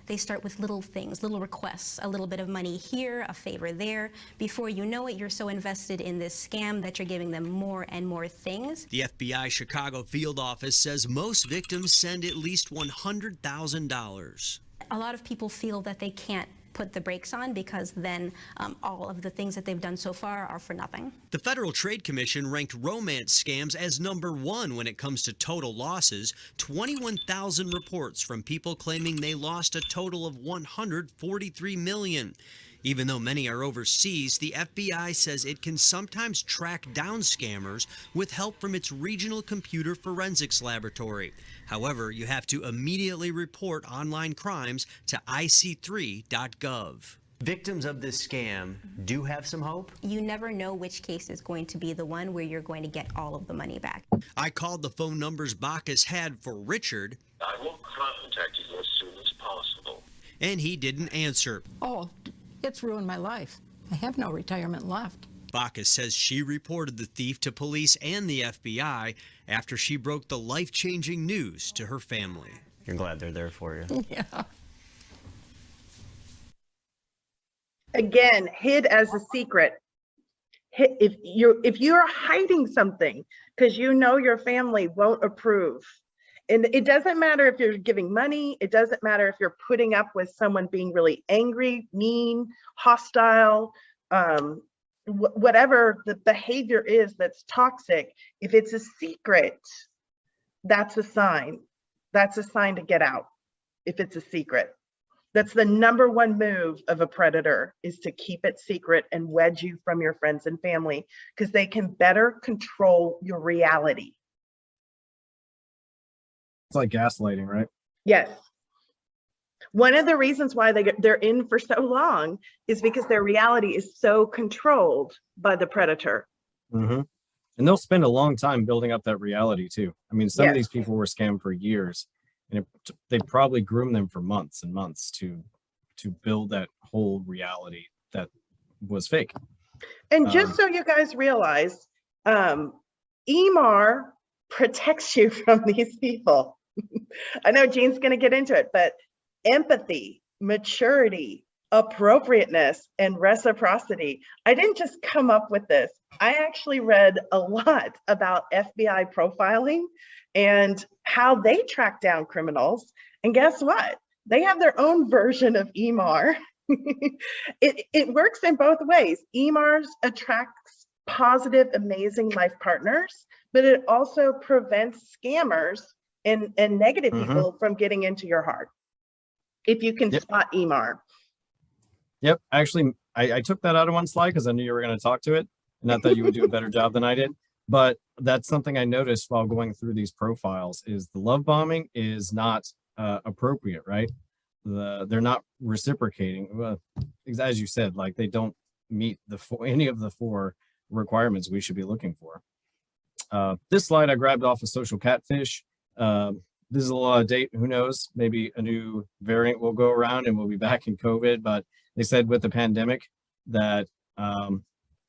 They start with little things, little requests, a little bit of money here, a favor there. Before you know it, you're so invested in this scam that you're giving them more and more things. The FBI Chicago field office says most victims send at least $100,000. A lot of people feel that they can't put the brakes on because then all of the things that they've done so far are for nothing. The Federal Trade Commission ranked romance scams as #1 when it comes to total losses. 21,000 reports from people claiming they lost a total of $143 million. Even though many are overseas, the FBI says it can sometimes track down scammers with help from its regional computer forensics laboratory. However, you have to immediately report online crimes to ic3.gov. Victims of this scam do have some hope? You never know which case is going to be the one where you're going to get all of the money back. I called the phone numbers Bacchus had for Richard. I will contact you as soon as possible. And he didn't answer. Oh, it's ruined my life. I have no retirement left. Bacchus says she reported the thief to police and the FBI after she broke the life-changing news to her family. You're glad they're there for you. Yeah. Again, hid as a secret. If you're hiding something because you know your family won't approve, and it doesn't matter if you're giving money, it doesn't matter if you're putting up with someone being really angry, mean, hostile, whatever the behavior is that's toxic, if it's a secret, that's a sign. That's a sign to get out if it's a secret. That's the #1 move of a predator, is to keep it secret and wedge you from your friends and family because they can better control your reality. It's like gaslighting, right? Yes. One of the reasons why they're in for so long is because their reality is so controlled by the predator. Mm-hmm. And they'll spend a long time building up that reality too. I mean, some of these people were scammed for years, and they probably groomed them for months and months to build that whole reality that was fake. And just so you guys realize, EMAR protects you from these people. I know Jean's going to get into it, but empathy, maturity, appropriateness, and reciprocity. I didn't just come up with this. I actually read a lot about FBI profiling and how they track down criminals. And guess what? They have their own version of EMAR. It works in both ways. EMAR attracts positive, amazing life partners, but it also prevents scammers and negative people from getting into your heart. If you can spot EMAR. Yep. Actually, I took that out of one slide because I knew you were going to talk to it. Not that you would do a better job than I did, but that's something I noticed while going through these profiles is the love bombing is not appropriate, right? They're not reciprocating. Well, as you said, like they don't meet any of the 4 requirements we should be looking for. This slide I grabbed off of Social Catfish. this is a lot of date. Who knows? Maybe a new variant will go around and we'll be back in COVID. But they said with the pandemic that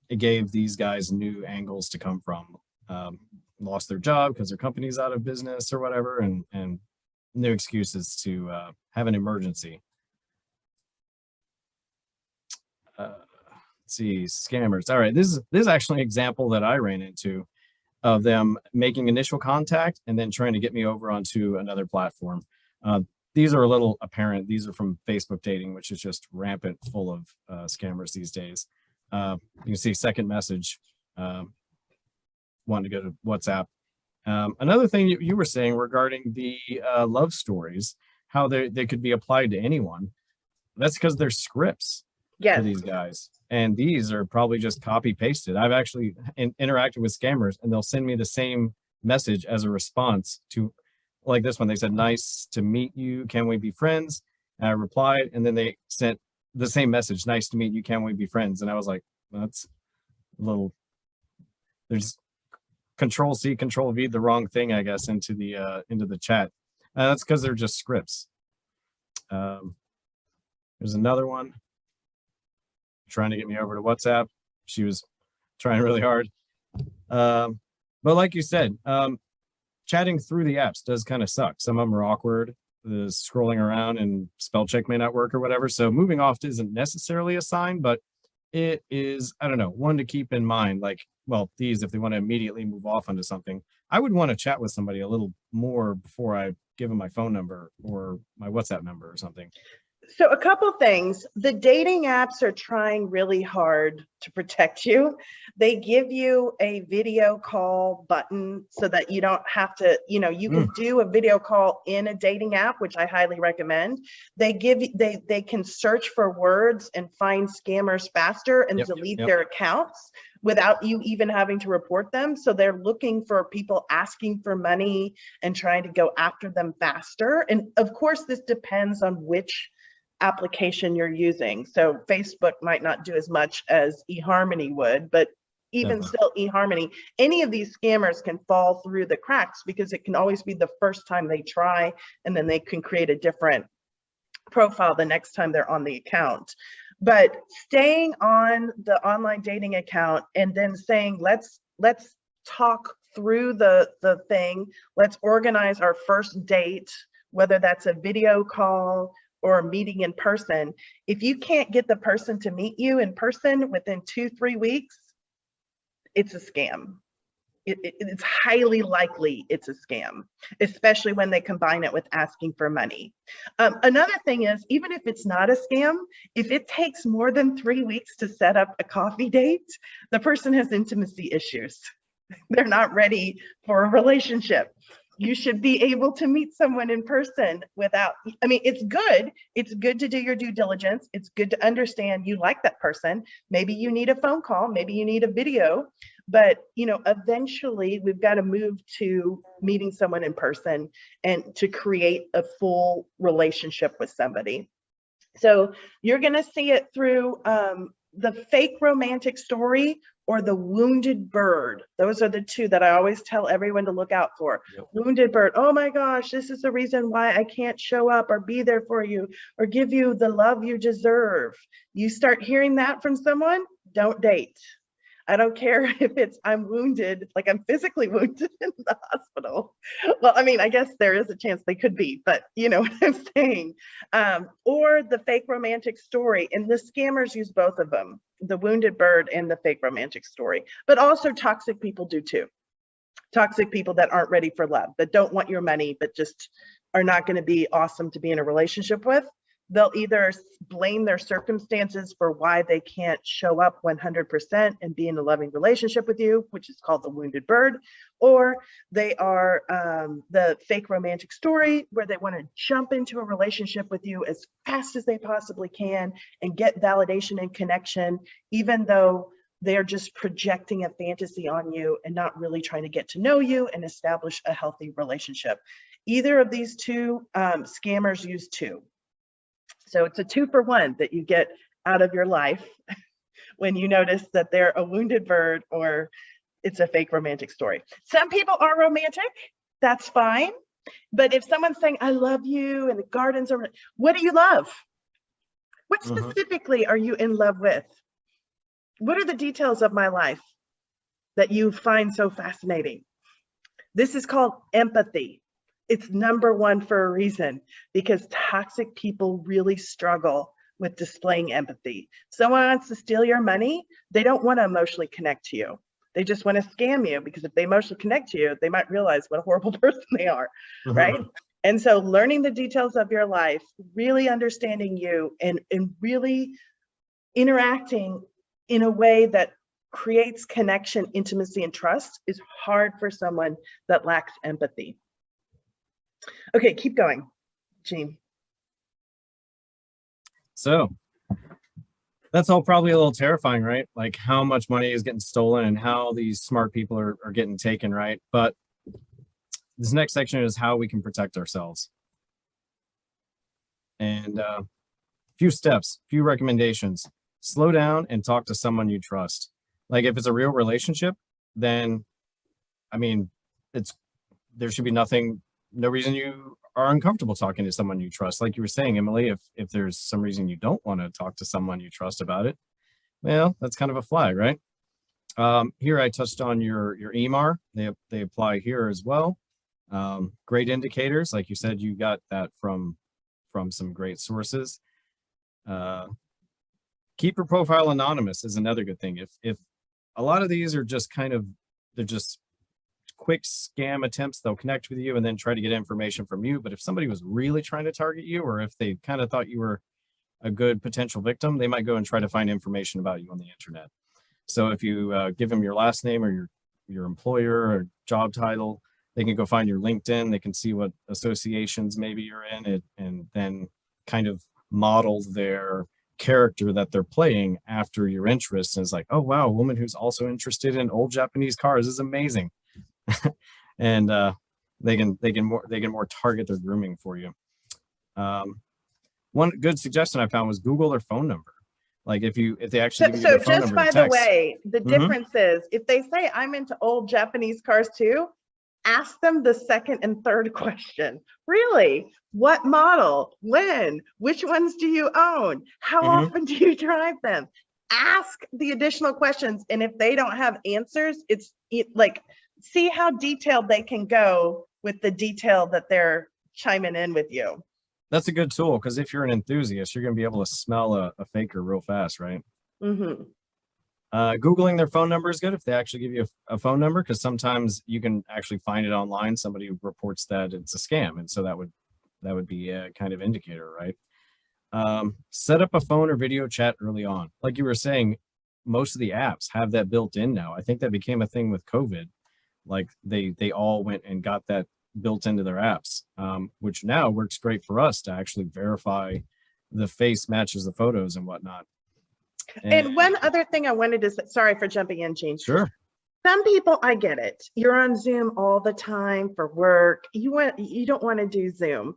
it gave these guys new angles to come from. Lost their job because their company's out of business or whatever, and new excuses to have an emergency. Let's see, scammers. All right, this is actually an example that I ran into of them making initial contact and then trying to get me over onto another platform. These are a little apparent. These are from Facebook dating, which is just rampant full of scammers these days. You can see second message, wanting to go to WhatsApp. Another thing you were saying regarding the love stories, how they could be applied to anyone. That's because they're scripts for these guys. And these are probably just copy pasted. I've actually interacted with scammers and they'll send me the same message as a response to, like this one. They said, "Nice to meet you. Can we be friends?" And I replied, and then they sent the same message, "Nice to meet you. Can we be friends?" And I was like, that's a little, there's Control-C, Control-V, the wrong thing, I guess, into the chat. That's because they're just scripts. There's another one trying to get me over to WhatsApp. She was trying really hard. But like you said, chatting through the apps does kind of suck. Some of them are awkward. The scrolling around and spell check may not work or whatever. So moving off isn't necessarily a sign, but it is, I don't know, one to keep in mind. Like, well, these, if they want to immediately move off onto something, I would want to chat with somebody a little more before I give them my phone number or my WhatsApp number or something. So a couple things. The dating apps are trying really hard to protect you. They give you a video call button so that you don't have to, you can do a video call in a dating app, which I highly recommend. They can search for words and find scammers faster and delete their accounts without you even having to report them. So they're looking for people asking for money and trying to go after them faster. And of course, this depends on which application you're using. So Facebook might not do as much as eHarmony would, but even still, eHarmony, any of these scammers can fall through the cracks because it can always be the first time they try, and then they can create a different profile the next time they're on the account. But staying on the online dating account and then saying, let's talk through the thing, let's organize our first date, whether that's a video call or a meeting in person. If you can't get the person to meet you in person within 2-3 weeks, it's a scam. It's highly likely it's a scam, especially when they combine it with asking for money. Another thing is, even if it's not a scam, if it takes more than 3 weeks to set up a coffee date, the person has intimacy issues. They're not ready for a relationship. You should be able to meet someone in person without, it's good to do your due diligence. It's good to understand you like that person. Maybe you need a phone call, maybe you need a video, but eventually we've got to move to meeting someone in person and to create a full relationship with somebody. So you're going to see it through the fake romantic story or the wounded bird. Those are the two that I always tell everyone to look out for. Yep. Wounded bird. Oh my gosh, this is the reason why I can't show up or be there for you or give you the love you deserve. You start hearing that from someone, don't date. I don't care if it's I'm wounded, like I'm physically wounded in the hospital. Well, I guess there is a chance they could be, but you know what I'm saying. Or the fake romantic story, and the scammers use both of them, the wounded bird and the fake romantic story, but also toxic people do too. Toxic people that aren't ready for love, that don't want your money, but just are not going to be awesome to be in a relationship with. They'll either blame their circumstances for why they can't show up 100% and be in a loving relationship with you, which is called the wounded bird, or they are the fake romantic story where they want to jump into a relationship with you as fast as they possibly can and get validation and connection, even though they're just projecting a fantasy on you and not really trying to get to know you and establish a healthy relationship. Either of these two scammers use two. So it's a 2-for-1 that you get out of your life when you notice that they're a wounded bird or it's a fake romantic story. Some people are romantic, that's fine. But if someone's saying, I love you and the gardens are, what do you love? What specifically are you in love with? What are the details of my life that you find so fascinating? This is called empathy. It's number one for a reason, because toxic people really struggle with displaying empathy. Someone wants to steal your money, they don't want to emotionally connect to you. They just want to scam you, because if they emotionally connect to you, they might realize what a horrible person they are, right? And so learning the details of your life, really understanding you, and really interacting in a way that creates connection, intimacy, and trust is hard for someone that lacks empathy. Okay, keep going, Gene. So that's all probably a little terrifying, right? Like how much money is getting stolen and how these smart people are getting taken, right? But this next section is how we can protect ourselves. And few steps, few recommendations. Slow down and talk to someone you trust. Like if it's a real relationship, then, I mean, there should be no reason you are uncomfortable talking to someone you trust. Like you were saying, Emily, if there's some reason you don't want to talk to someone you trust about it, well, that's kind of a flag, right? Here I touched on your EMAR. They apply here as well. Great indicators, like you said, you got that from some great sources. Keep your profile anonymous is another good thing. If a lot of these are just they're just quick scam attempts, they'll connect with you and then try to get information from you. But if somebody was really trying to target you, or if they kind of thought you were a good potential victim, they might go and try to find information about you on the internet. So if you give them your last name or your employer or job title, they can go find your LinkedIn. They can see what associations maybe you're in, and then kind of model their character that they're playing after your interests. And it's like, oh wow, a woman who's also interested in old Japanese cars is amazing. And they can more target their grooming for you. One good suggestion I found was Google their phone number. Like if they actually give you their phone just number by and the text. way, the difference is if they say I'm into old Japanese cars too, ask them the second and third question. Really? What model? When? Which ones do you own? How often do you drive them? Ask the additional questions. And if they don't have answers, like, see how detailed they can go with the detail that they're chiming in with you. That's a good tool, because if you're an enthusiast, you're going to be able to smell a faker real fast, right? Googling their phone number is good if they actually give you a phone number, because sometimes you can actually find it online. Somebody who reports that it's a scam, and so that would be a kind of indicator, right? Set up a phone or video chat early on. Like you were saying, most of the apps have that built in now. I think that became a thing with COVID. Like they all went and got that built into their apps, which now works great for us to actually verify the face matches the photos and whatnot. And one other thing I wanted to say, sorry for jumping in, Gene. Sure. Some people, I get it. You're on Zoom all the time for work. You don't want to do Zoom.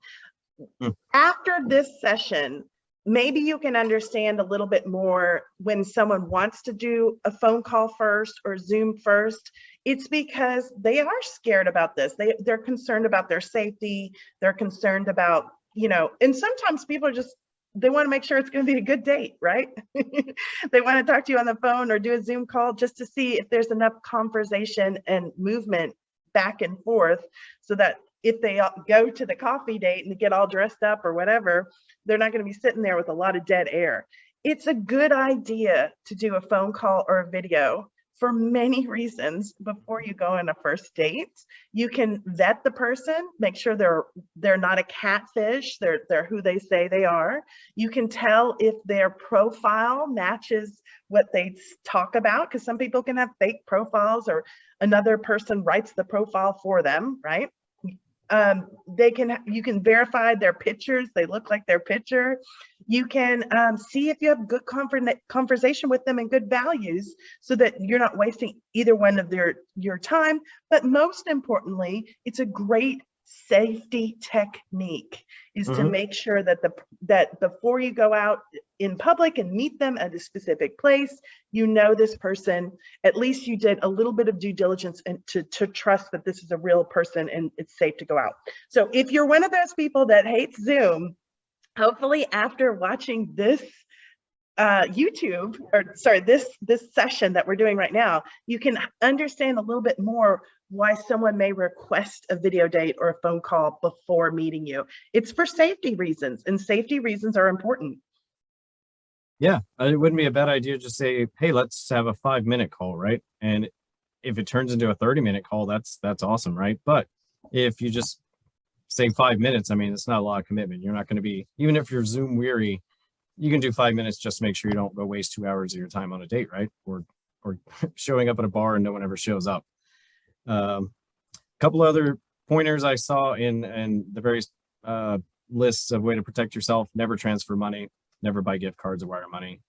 After this session, maybe you can understand a little bit more when someone wants to do a phone call first or Zoom first. It's because they are scared about this. They're concerned about their safety. They're concerned about, and sometimes people are just, they want to make sure it's going to be a good date, right? They want to talk to you on the phone or do a Zoom call just to see if there's enough conversation and movement back and forth, so that if they go to the coffee date and get all dressed up or whatever, they're not going to be sitting there with a lot of dead air. It's a good idea to do a phone call or a video for many reasons before you go on a first date. You can vet the person, make sure they're not a catfish, they're who they say they are. You can tell if their profile matches what they talk about, because some people can have fake profiles or another person writes the profile for them, right? You can verify their pictures, they look like their picture. You can see if you have good conversation with them and good values, so that you're not wasting either one of your time. But most importantly, it's a great safety technique is to make sure that that before you go out in public and meet them at a specific place, you know this person, at least you did a little bit of due diligence and to trust that this is a real person and it's safe to go out. So if you're one of those people that hates Zoom, hopefully after watching this this session that we're doing right now, you can understand a little bit more why someone may request a video date or a phone call before meeting you. It's for safety reasons, and safety reasons are important. Yeah, it wouldn't be a bad idea to just say, hey, let's have a 5-minute call, right? And if it turns into a 30-minute call, that's awesome, right? But if you just say 5 minutes, I mean, it's not a lot of commitment. You're not going to be, even if you're Zoom weary, you can do 5 minutes just to make sure you don't go waste 2 hours of your time on a date, right? Or showing up at a bar and no one ever shows up. Couple other pointers I saw in the various lists of way to protect yourself: never transfer money, never buy gift cards or wire money.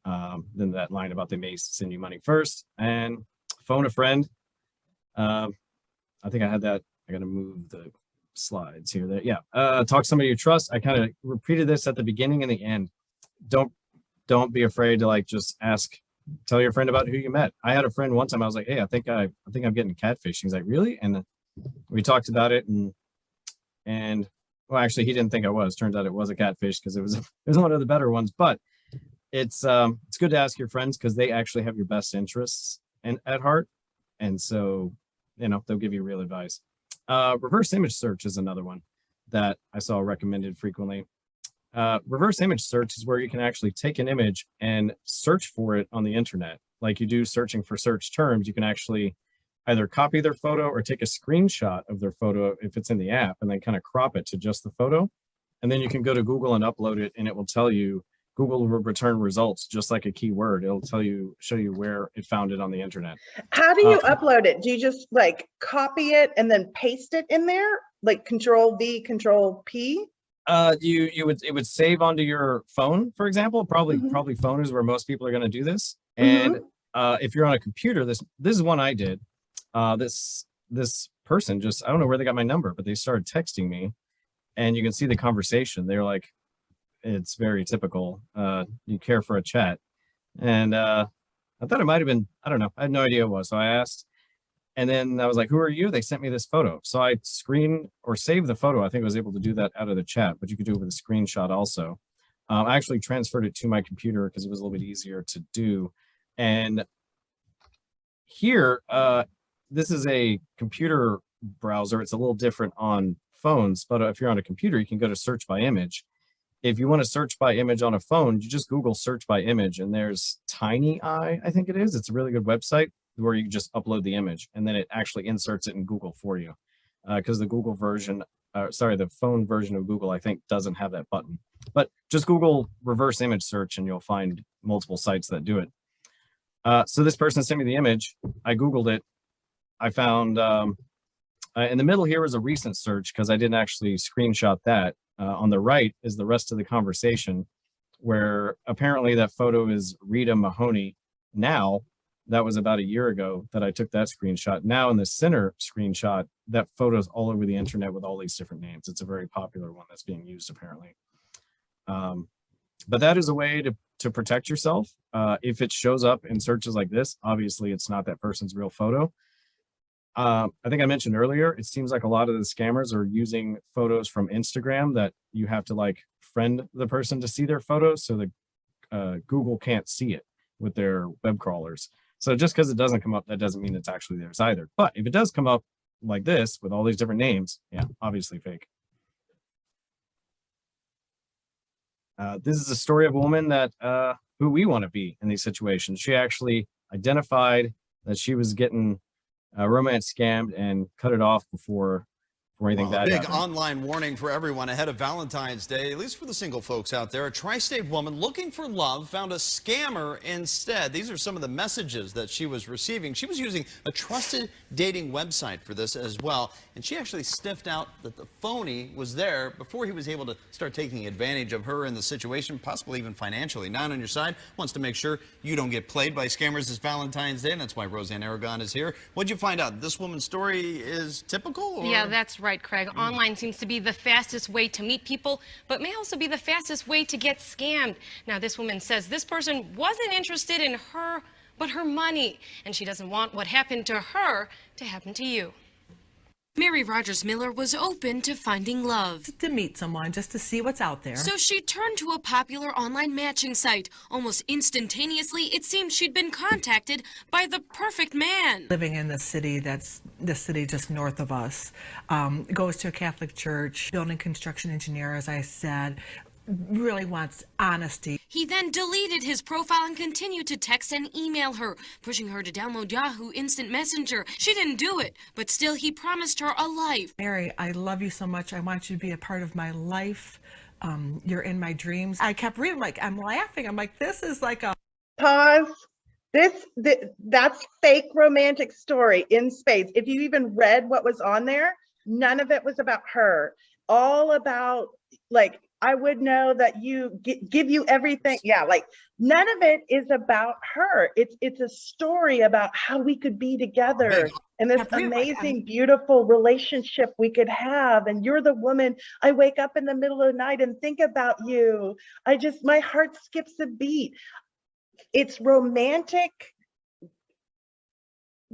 Then that line about they may send you money first, and phone a friend. I think I had that. I got to move the slides here. Yeah. Talk to somebody you trust. I kind of repeated this at the beginning and the end. Don't be afraid to like just tell your friend about who you met. I had a friend one time, I was like, hey, I think I'm getting catfished. He's like, really? And we talked about it, and well, actually he didn't think I was. Turns out it was a catfish because it was one of the better ones. But it's good to ask your friends because they actually have your best interests at heart. And so, they'll give you real advice. Reverse image search is another one that I saw recommended frequently. Reverse image search is where you can actually take an image and search for it on the internet. Like you do searching for search terms, you can actually either copy their photo or take a screenshot of their photo if it's in the app and then kind of crop it to just the photo. And then you can go to Google and upload it, and it will tell you, Google will return results just like a keyword. It'll show you where it found it on the internet. How do you upload it? Do you just like copy it and then paste it in there? Like Control V, Control P? It would save onto your phone, for example. Probably phone is where most people are going to do this. And if you're on a computer, this is one I did. This person just, I don't know where they got my number, but they started texting me, and you can see the conversation. They're like, it's very typical. You care for a chat. And I thought it might have been, I don't know. I had no idea what it was. So I asked, and then I was like, who are you? They sent me this photo. So I screen or save the photo. I think I was able to do that out of the chat, but you could do it with a screenshot also. I actually transferred it to my computer because it was a little bit easier to do. And here, this is a computer browser. It's a little different on phones, but if you're on a computer, you can go to search by image. If you want to search by image on a phone, you just Google search by image, and there's TinyEye, I think it is. It's a really good website where you just upload the image, and then it actually inserts it in Google for you. Because the Google version, the phone version of Google, I think, doesn't have that button. But just Google reverse image search, and you'll find multiple sites that do it. So this person sent me the image. I Googled it. I found in the middle here was a recent search because I didn't actually screenshot that. On the right is the rest of the conversation, where apparently that photo is Rita Mahoney. Now, that was about a year ago that I took that screenshot. Now in the center screenshot, that photo is all over the internet with all these different names. It's a very popular one that's being used apparently. But that is a way to protect yourself. If it shows up in searches like this, obviously it's not that person's real photo. I think I mentioned earlier, it seems like a lot of the scammers are using photos from Instagram that you have to like friend the person to see their photos, so that Google can't see it with their web crawlers. So just because it doesn't come up, that doesn't mean it's actually theirs either. But if it does come up like this with all these different names, yeah, obviously fake. This is a story of a woman that who we want to be in these situations. She actually identified that she was getting romance scammed and cut it off before anything bad big happened. Online warning for everyone ahead of Valentine's Day, at least for the single folks out there. A tri-state woman looking for love found a scammer instead. These are some of the messages that she was receiving. She was using a trusted dating website for this as well, and she actually sniffed out that the phony was there before he was able to start taking advantage of her in the situation, possibly even financially. Nine on your side wants to make sure you don't get played by scammers this Valentine's Day, and that's why Roseanne Aragon is here. What'd you find out? This woman's story is typical? Or? Yeah, that's right. right, Craig. Online seems to be the fastest way to meet people, but may also be the fastest way to get scammed. Now, this woman says this person wasn't interested in her, but her money, and she doesn't want what happened to her to happen to you. Mary Rogers Miller was open to finding love. To meet someone, just to see what's out there. So she turned to a popular online matching site. Almost instantaneously, it seemed she'd been contacted by the perfect man. Living in the city that's the city just north of us, goes to a Catholic church, building construction engineer, as I said, really wants honesty. He then deleted his profile and continued to text and email her, pushing her to download Yahoo Instant Messenger. She didn't do it, but still he promised her a life. Mary, I love you so much. I want you to be a part of my life. You're in my dreams. I kept reading, like, I'm laughing. I'm like, this is like a... Pause. That's fake romantic story in spades. If you even read what was on there, none of it was about her. All about, like, I would know that you give you everything. Yeah, like none of it is about her. It's a story about how we could be together and this amazing, beautiful relationship we could have. And you're the woman. I wake up in the middle of the night and think about you. My heart skips a beat. It's romantic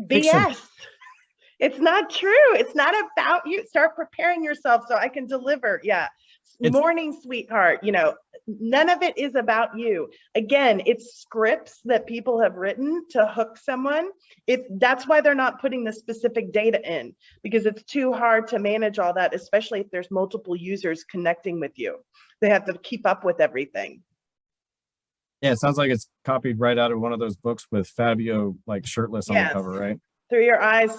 BS. It's not true. It's not about you. Start preparing yourself so I can deliver. Yeah. Morning, sweetheart. You know, none of it is about you. Again, it's scripts that people have written to hook someone. That's why they're not putting the specific data in, because it's too hard to manage all that, especially if there's multiple users connecting with you. They have to keep up with everything. Yeah, it sounds like it's copied right out of one of those books with Fabio like shirtless on the cover, right? Through your eyes,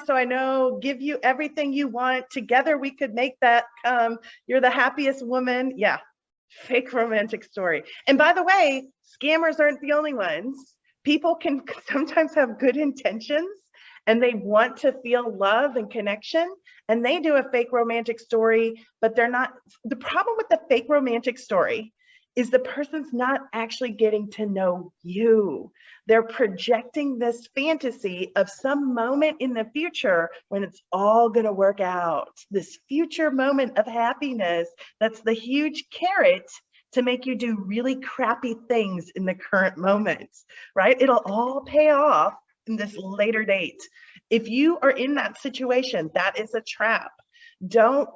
so I know, give you everything you want. Together we could make that come. You're the happiest woman. Yeah, fake romantic story. And by the way, scammers aren't the only ones. People can sometimes have good intentions and they want to feel love and connection, and they do a fake romantic story, but they're not. The problem with the fake romantic story is the person's not actually getting to know you. They're projecting this fantasy of some moment in the future when it's all gonna work out. This future moment of happiness, that's the huge carrot to make you do really crappy things in the current moment, right? It'll all pay off in this later date. If you are in that situation, that is a trap. Don't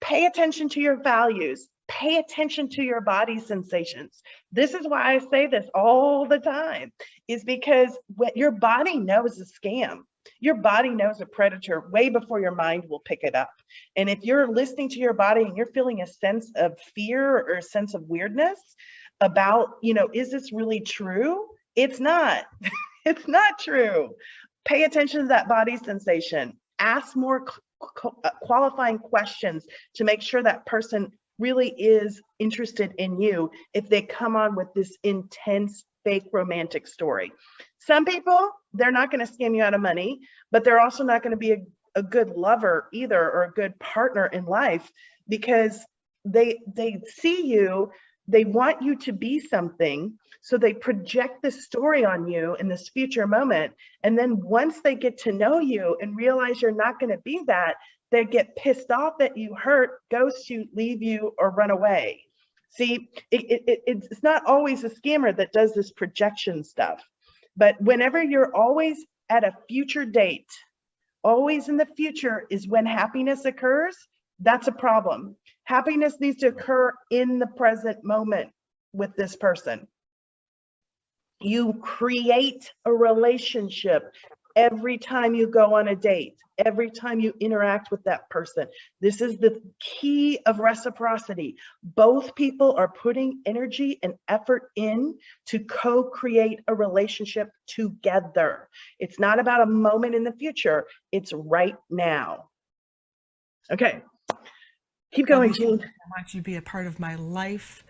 pay attention to your values. Pay attention to your body sensations. This is why I say this all the time, is because what your body knows a scam. Your body knows a predator way before your mind will pick it up. And if you're listening to your body and you're feeling a sense of fear or a sense of weirdness about, you know, is this really true? It's not. It's not true. Pay attention to that body sensation. Ask more qualifying questions to make sure that person really is interested in you if they come on with this intense fake romantic story. Some people, they're not going to scam you out of money, but they're also not going to be a good lover either, or a good partner in life, because they see you, they want you to be something, so they project this story on you in this future moment. And then once they get to know you and realize you're not going to be that, they get pissed off that you hurt, ghost you, leave you, or run away. See, it's not always a scammer that does this projection stuff, but whenever you're always at a future date, always in the future is when happiness occurs, that's a problem. Happiness needs to occur in the present moment with this person. You create a relationship every time you go on a date, every time you interact with that person. This is the key of reciprocity. Both people are putting energy and effort in to co-create a relationship together. It's not about a moment in the future, it's right now. Okay, keep going, Jean. I want you to be a part of my life.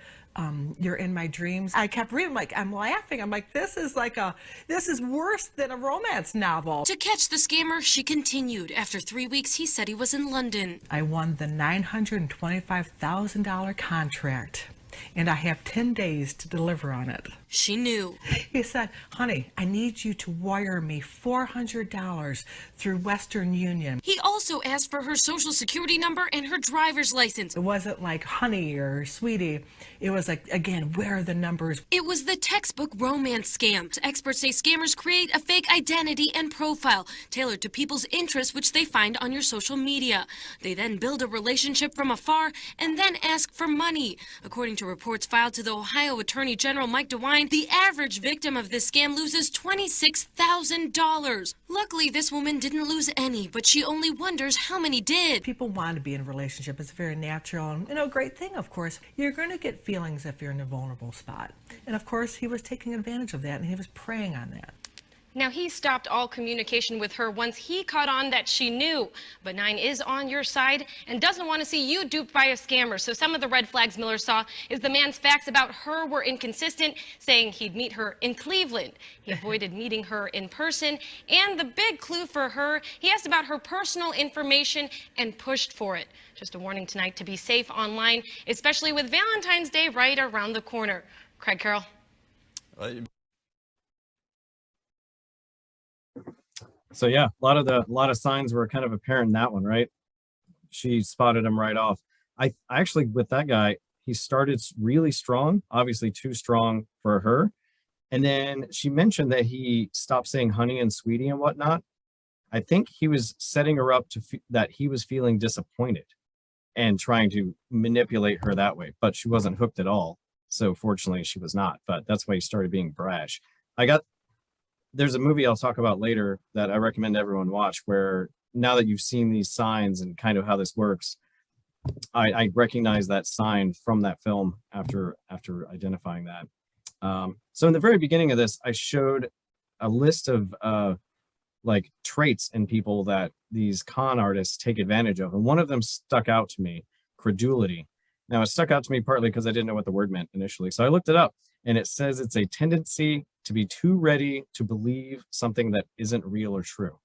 You're in my dreams. I kept reading, like, I'm laughing. I'm like, this is worse than a romance novel. To catch the scammer, she continued. After 3 weeks, he said he was in London. I won the $925,000 contract, and I have 10 days to deliver on it. she knew. He said, honey, I need you to wire me $400 through Western Union. He also asked for her social security number and her driver's license. It wasn't like honey or sweetie. It was like, again, where are the numbers? It was the textbook romance scam. Experts say scammers create a fake identity and profile tailored to people's interests, which they find on your social media. They then build a relationship from afar and then ask for money. According to reports filed to the Ohio Attorney General Mike DeWine, the average victim of this scam loses $26,000. Luckily, this woman didn't lose any, but she only wonders how many did. People want to be in a relationship. It's very natural and, great thing, of course. You're going to get feelings if you're in a vulnerable spot. And of course, he was taking advantage of that and he was preying on that. Now, he stopped all communication with her once he caught on that she knew. But Nine is on your side and doesn't want to see you duped by a scammer. So some of the red flags Miller saw is the man's facts about her were inconsistent, saying he'd meet her in Cleveland. He avoided meeting her in person. And the big clue for her, he asked about her personal information and pushed for it. Just a warning tonight to be safe online, especially with Valentine's Day right around the corner. Craig Carroll. So yeah, a lot of signs were kind of apparent in that one, right? She spotted him right off. I actually, with that guy, he started really strong, obviously too strong for her. And then she mentioned that he stopped saying honey and sweetie and whatnot. I think he was setting her up to that he was feeling disappointed and trying to manipulate her that way, but she wasn't hooked at all. So fortunately she was not, but that's why he started being brash. There's a movie I'll talk about later that I recommend everyone watch, where now that you've seen these signs and kind of how this works, I recognize that sign from that film after identifying that. So in the very beginning of this, I showed a list of like traits in people that these con artists take advantage of. And one of them stuck out to me, credulity. Now it stuck out to me partly because I didn't know what the word meant initially. So I looked it up and it says it's a tendency to be too ready to believe something that isn't real or true.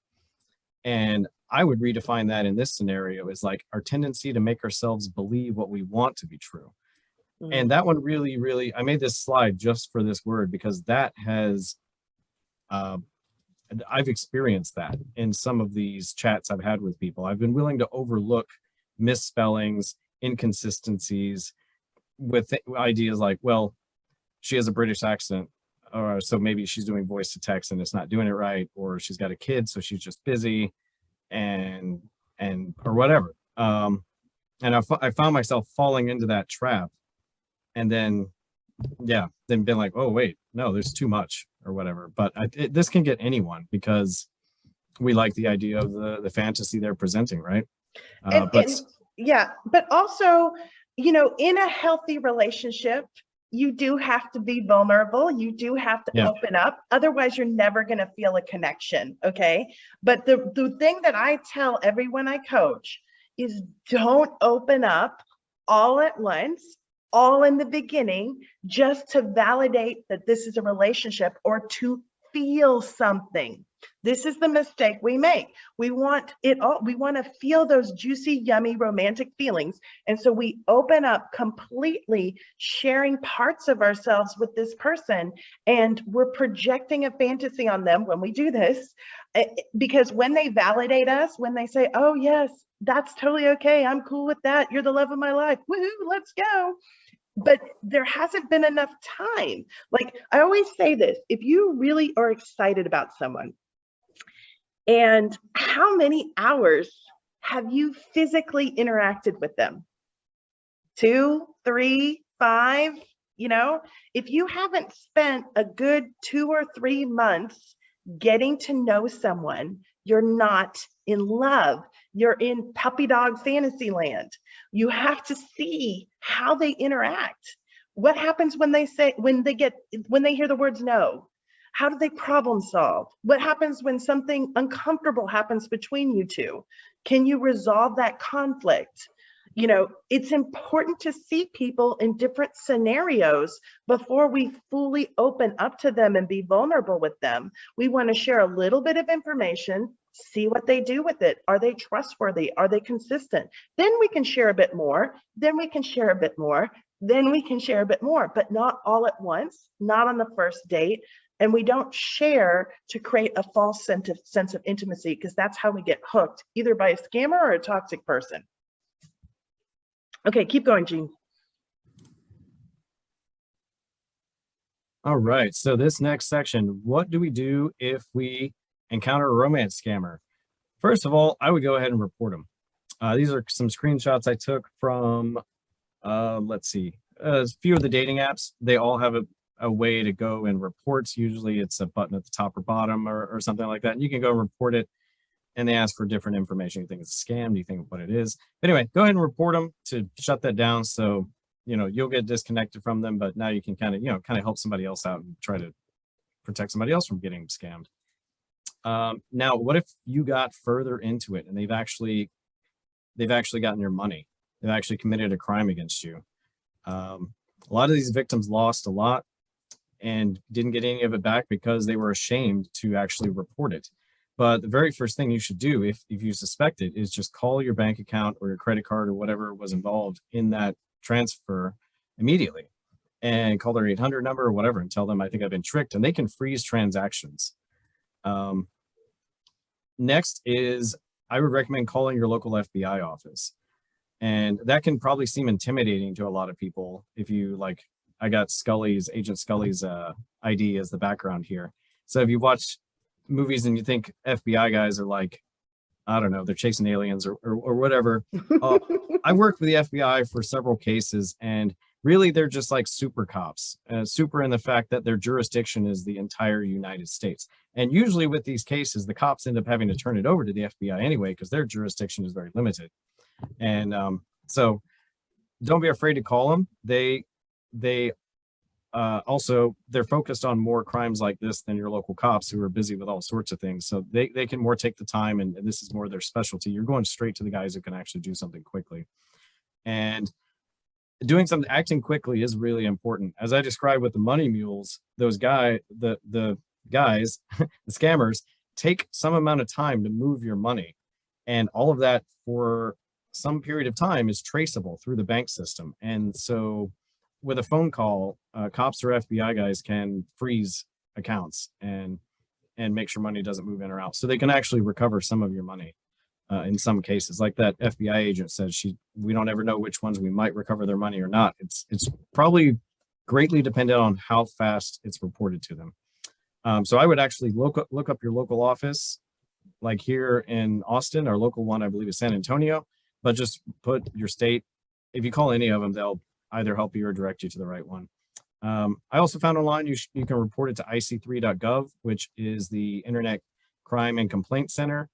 And I would redefine that in this scenario as like our tendency to make ourselves believe what we want to be true. And that one really, I made this slide just for this word because that has, I've experienced that in some of these chats I've had with people. I've been willing to overlook misspellings, inconsistencies with ideas like, well, she has a British accent, or so maybe she's doing voice to text and it's not doing it right, or she's got a kid, so she's just busy and or whatever. And I found myself falling into that trap. And then, then been like, oh, wait, no, there's too much or whatever. But this can get anyone because we like the idea of the fantasy they're presenting, right? But also, in a healthy relationship, you do have to be vulnerable. You do have to open up. Otherwise, you're never going to feel a connection. Okay. But the thing that I tell everyone I coach is don't open up all at once, all in the beginning, just to validate that this is a relationship or to feel something. This is the mistake we make. We want it all. We want to feel those juicy, yummy, romantic feelings. And so we open up completely, sharing parts of ourselves with this person. And we're projecting a fantasy on them when we do this, because when they validate us, when they say, oh, yes, that's totally okay. I'm cool with that. You're the love of my life. Woohoo, let's go. But there hasn't been enough time. Like I always say this, if you really are excited about someone, and how many hours have you physically interacted with them? 2, 3, 5, if you haven't spent a good 2 or 3 months getting to know someone, you're not in love. You're in puppy dog fantasy land. You have to see how they interact. What happens when they hear the words no? How do they problem solve? What happens when something uncomfortable happens between you two? Can you resolve that conflict? It's important to see people in different scenarios before we fully open up to them and be vulnerable with them. We want to share a little bit of information, see what they do with it. Are they trustworthy? Are they consistent? Then we can share a bit more. Then we can share a bit more. Then we can share a bit more, but not all at once, not on the first date. And we don't share to create a false sense of intimacy, because that's how we get hooked, either by a scammer or a toxic person. Okay, keep going, Gene. All right, so this next section, what do we do if we encounter a romance scammer? First of all, I would go ahead and report them. These are some screenshots I took from, let's see, a few of the dating apps. They all have a way to go and reports. Usually it's a button at the top or bottom or something like that. And you can go and report it, and they ask for different information. You think it's a scam? Do you think what it is? But anyway, go ahead and report them to shut that down. So, you know, you'll get disconnected from them, but now you can kind of help somebody else out and try to protect somebody else from getting scammed. Now, what if you got further into it and they've actually gotten your money? They've actually committed a crime against you. A lot of these victims lost a lot and didn't get any of it back because they were ashamed to actually report it. But the very first thing you should do if you suspect it is just call your bank account or your credit card or whatever was involved in that transfer immediately, and call their 800 number or whatever and tell them, I think I've been tricked, and they can freeze transactions. Next is, I would recommend calling your local FBI office. And that can probably seem intimidating to a lot of people. If you like, I got Agent Scully's ID as the background here. So if you watch movies and you think FBI guys are like, I don't know, they're chasing aliens or whatever. I worked with the FBI for several cases, and really they're just like super cops, super in the fact that their jurisdiction is the entire United States. And usually with these cases, the cops end up having to turn it over to the FBI anyway, because their jurisdiction is very limited. And so don't be afraid to call them. Also, they're focused on more crimes like this than your local cops, who are busy with all sorts of things. So they can more take the time, and this is more their specialty. You're going straight to the guys who can actually do something quickly. And acting quickly is really important. As I described with the money mules, those guys, the guys, the scammers, take some amount of time to move your money. And all of that for some period of time is traceable through the bank system. And so with a phone call, cops or FBI guys can freeze accounts and make sure money doesn't move in or out. So they can actually recover some of your money in some cases. Like that FBI agent said, we don't ever know which ones we might recover their money or not. It's probably greatly dependent on how fast it's reported to them. So I would actually look up your local office, like here in Austin. Our local one, I believe, is San Antonio, but just put your state. If you call any of them, they'll either help you or direct you to the right one. I also found online you can report it to ic3.gov, which is the Internet Crime and Complaint Center.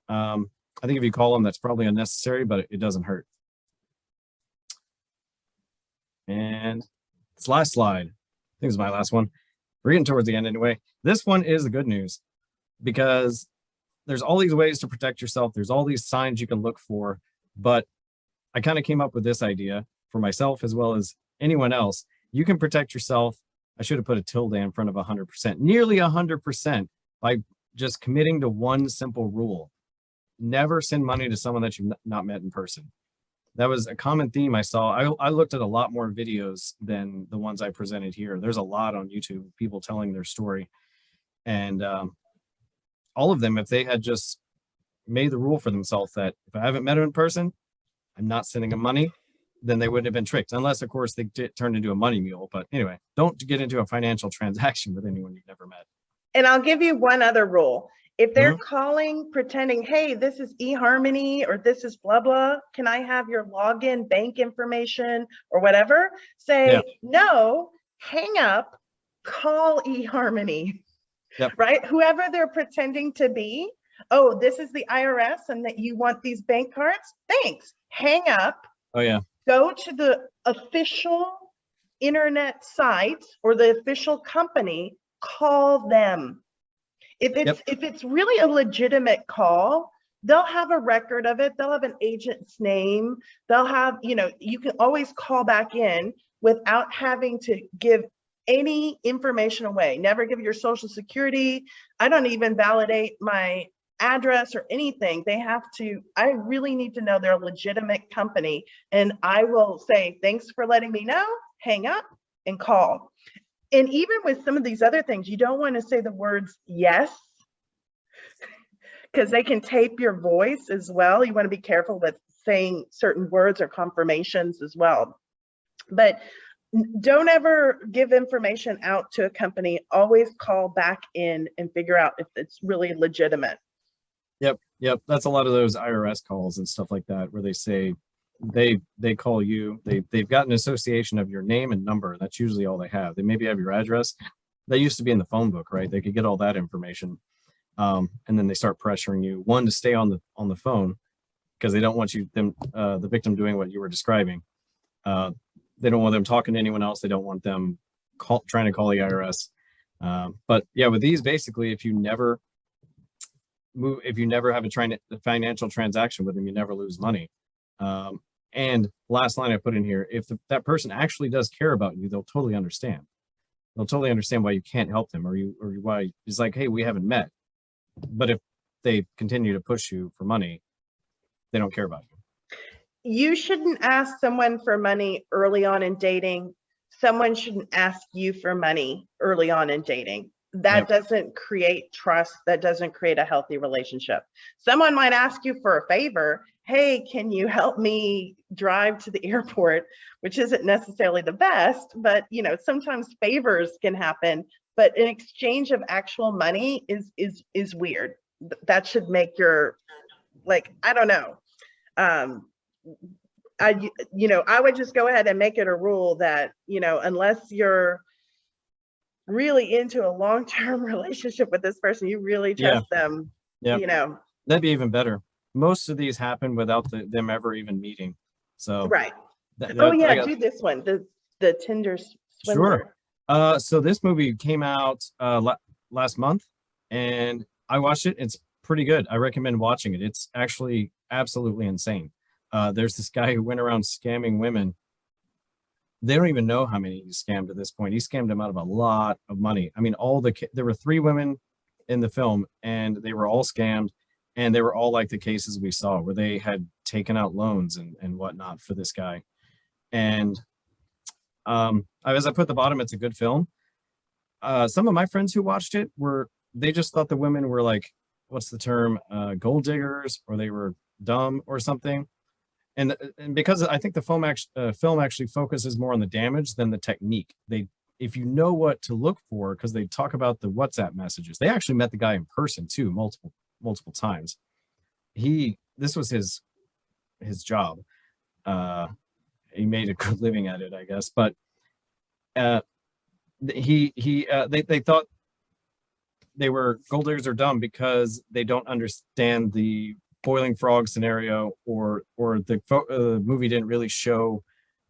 I think if you call them, that's probably unnecessary, but it doesn't hurt. And this last slide, I think it's my last one. We're getting towards the end anyway. This one is the good news, because there's all these ways to protect yourself. There's all these signs you can look for, but I kind of came up with this idea for myself as well as anyone else. You can protect yourself. I should have put a tilde in front of 100%, nearly 100%, by just committing to one simple rule. Never send money to someone that you've not met in person. That was a common theme I saw. I looked at a lot more videos than the ones I presented here. There's a lot on YouTube, people telling their story. And all of them, if they had just made the rule for themselves that if I haven't met them in person, I'm not sending them money, then they wouldn't have been tricked. Unless, of course, they turned into a money mule. But anyway, don't get into a financial transaction with anyone you've never met. And I'll give you one other rule. If they're calling, pretending, hey, this is eHarmony or this is blah, blah, can I have your login, bank information or whatever? Say, no, hang up, call eHarmony, right? Whoever they're pretending to be. Oh, this is the IRS and that you want these bank cards? Thanks. Hang up. Oh, yeah. Go to the official internet site or the official company, call them. If it's really a legitimate call, they'll have a record of it. They'll have an agent's name. They'll have, you can always call back in without having to give any information away. Never give your social security. I don't even validate my address or anything. They have to, I really need to know they're a legitimate company. And I will say, thanks for letting me know, hang up and call. And even with some of these other things, you don't want to say the words yes, because they can tape your voice as well. You want to be careful with saying certain words or confirmations as well. But don't ever give information out to a company. Always call back in and figure out if it's really legitimate. Yep. That's a lot of those IRS calls and stuff like that, where they say they call you. They've got an association of your name and number. That's usually all they have. They maybe have your address. That used to be in the phone book, right? They could get all that information. And then they start pressuring you, one, to stay on the phone, because they don't want the victim doing what you were describing. They don't want them talking to anyone else. They don't want them trying to call the IRS. But yeah, with these, basically, if you never have a financial transaction with them, you never lose money. And last line I put in here, if that person actually does care about you, they'll totally understand. They'll totally understand why you can't help them, or why it's like, hey, we haven't met. But if they continue to push you for money, they don't care about you. You shouldn't ask someone for money early on in dating. Someone shouldn't ask you for money early on in dating. That doesn't create trust. That doesn't create a healthy relationship. Someone might ask you for a favor. Hey, can you help me drive to the airport? Which isn't necessarily the best, but sometimes favors can happen. But an exchange of actual money is weird. That should make your, I don't know. I would just go ahead and make it a rule that, unless you're really into a long-term relationship with this person, you really trust them, That'd be even better. Most of these happen without them ever even meeting. So right. Do this one, the Tinder Swindler. Sure. So this movie came out last month, and I watched it. It's pretty good. I recommend watching it. It's actually absolutely insane. There's this guy who went around scamming women. They don't even know how many he scammed at this point. He scammed them out of a lot of money. I mean, there were 3 women in the film, and they were all scammed, and they were all like the cases we saw, where they had taken out loans and whatnot for this guy. And as I put at the bottom, it's a good film. Some of my friends who watched it they just thought the women were like, what's the term, gold diggers, or they were dumb or something. And because I think the film actually focuses more on the damage than the technique. If you know what to look for, because they talk about the WhatsApp messages. They actually met the guy in person too, multiple times. This was his job. He made a good living at it, I guess. But they thought they were gold diggers or dumb because they don't understand the boiling frog scenario, or the movie didn't really show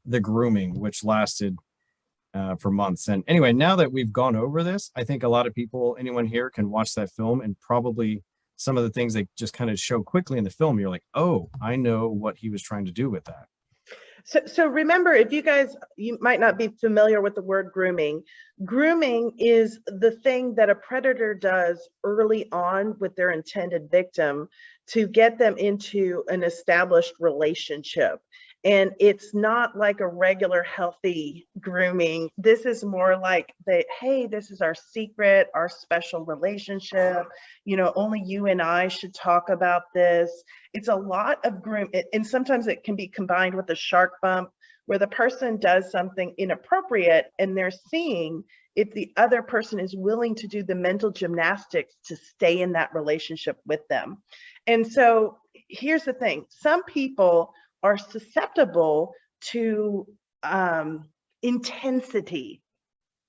the grooming, which lasted for months. And anyway, now that we've gone over this, I think a lot of people, anyone here, can watch that film, and probably some of the things they just kind of show quickly in the film, you're like, oh, I know what he was trying to do with that. So remember, if you might not be familiar with the word grooming. Grooming is the thing that a predator does early on with their intended victim to get them into an established relationship. And it's not like a regular healthy grooming. This is more like hey, this is our secret, our special relationship. Only you and I should talk about this. It's a lot of groom, and sometimes it can be combined with a shark bump, where the person does something inappropriate and they're seeing if the other person is willing to do the mental gymnastics to stay in that relationship with them. And so here's the thing. Some people are susceptible to intensity,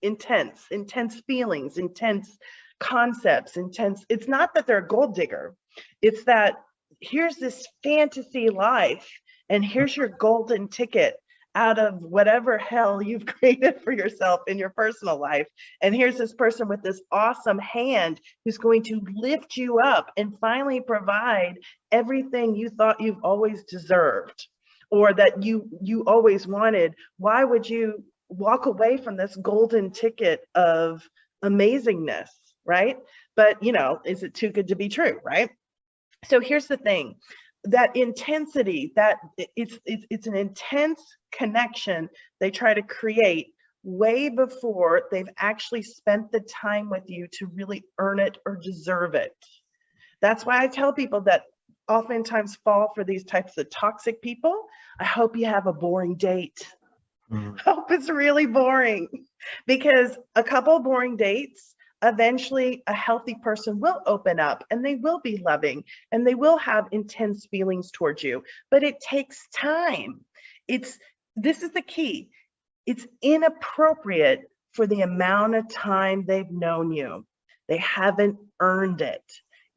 intense feelings, intense concepts, it's not that they're a gold digger. It's that here's this fantasy life, and here's your golden ticket out of whatever hell you've created for yourself in your personal life. And here's this person with this awesome hand who's going to lift you up and finally provide everything you thought you've always deserved, or that you always wanted. Why would you walk away from this golden ticket of amazingness, right? But is it too good to be true, right? So here's the thing, that intensity, that it's an intense connection they try to create way before they've actually spent the time with you to really earn it or deserve it. That's why I tell people that oftentimes fall for these types of toxic people. I hope you have a boring date. Hope it's really boring, because a couple boring dates, eventually a healthy person will open up and they will be loving and they will have intense feelings towards you, but it takes time. This is the key. It's inappropriate for the amount of time they've known you. They haven't earned it.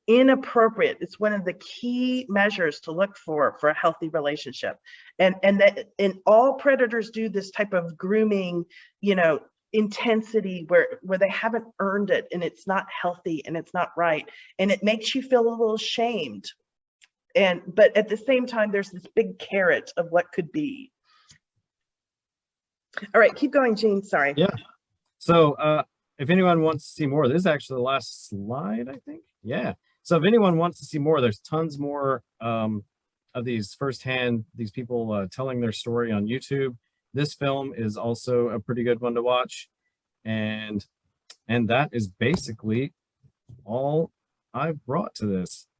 Inappropriate. It's one of the key measures to look for a healthy relationship. And all predators do this type of grooming, intensity where they haven't earned it, and it's not healthy and it's not right. And it makes you feel a little shamed. But at the same time, there's this big carrot of what could be. All right, keep going, Gene. Sorry. Yeah. So if anyone wants to see more, this is actually the last slide, I think. Yeah. So if anyone wants to see more, there's tons more of these firsthand, these people telling their story on YouTube. This film is also a pretty good one to watch. And that is basically all I've brought to this.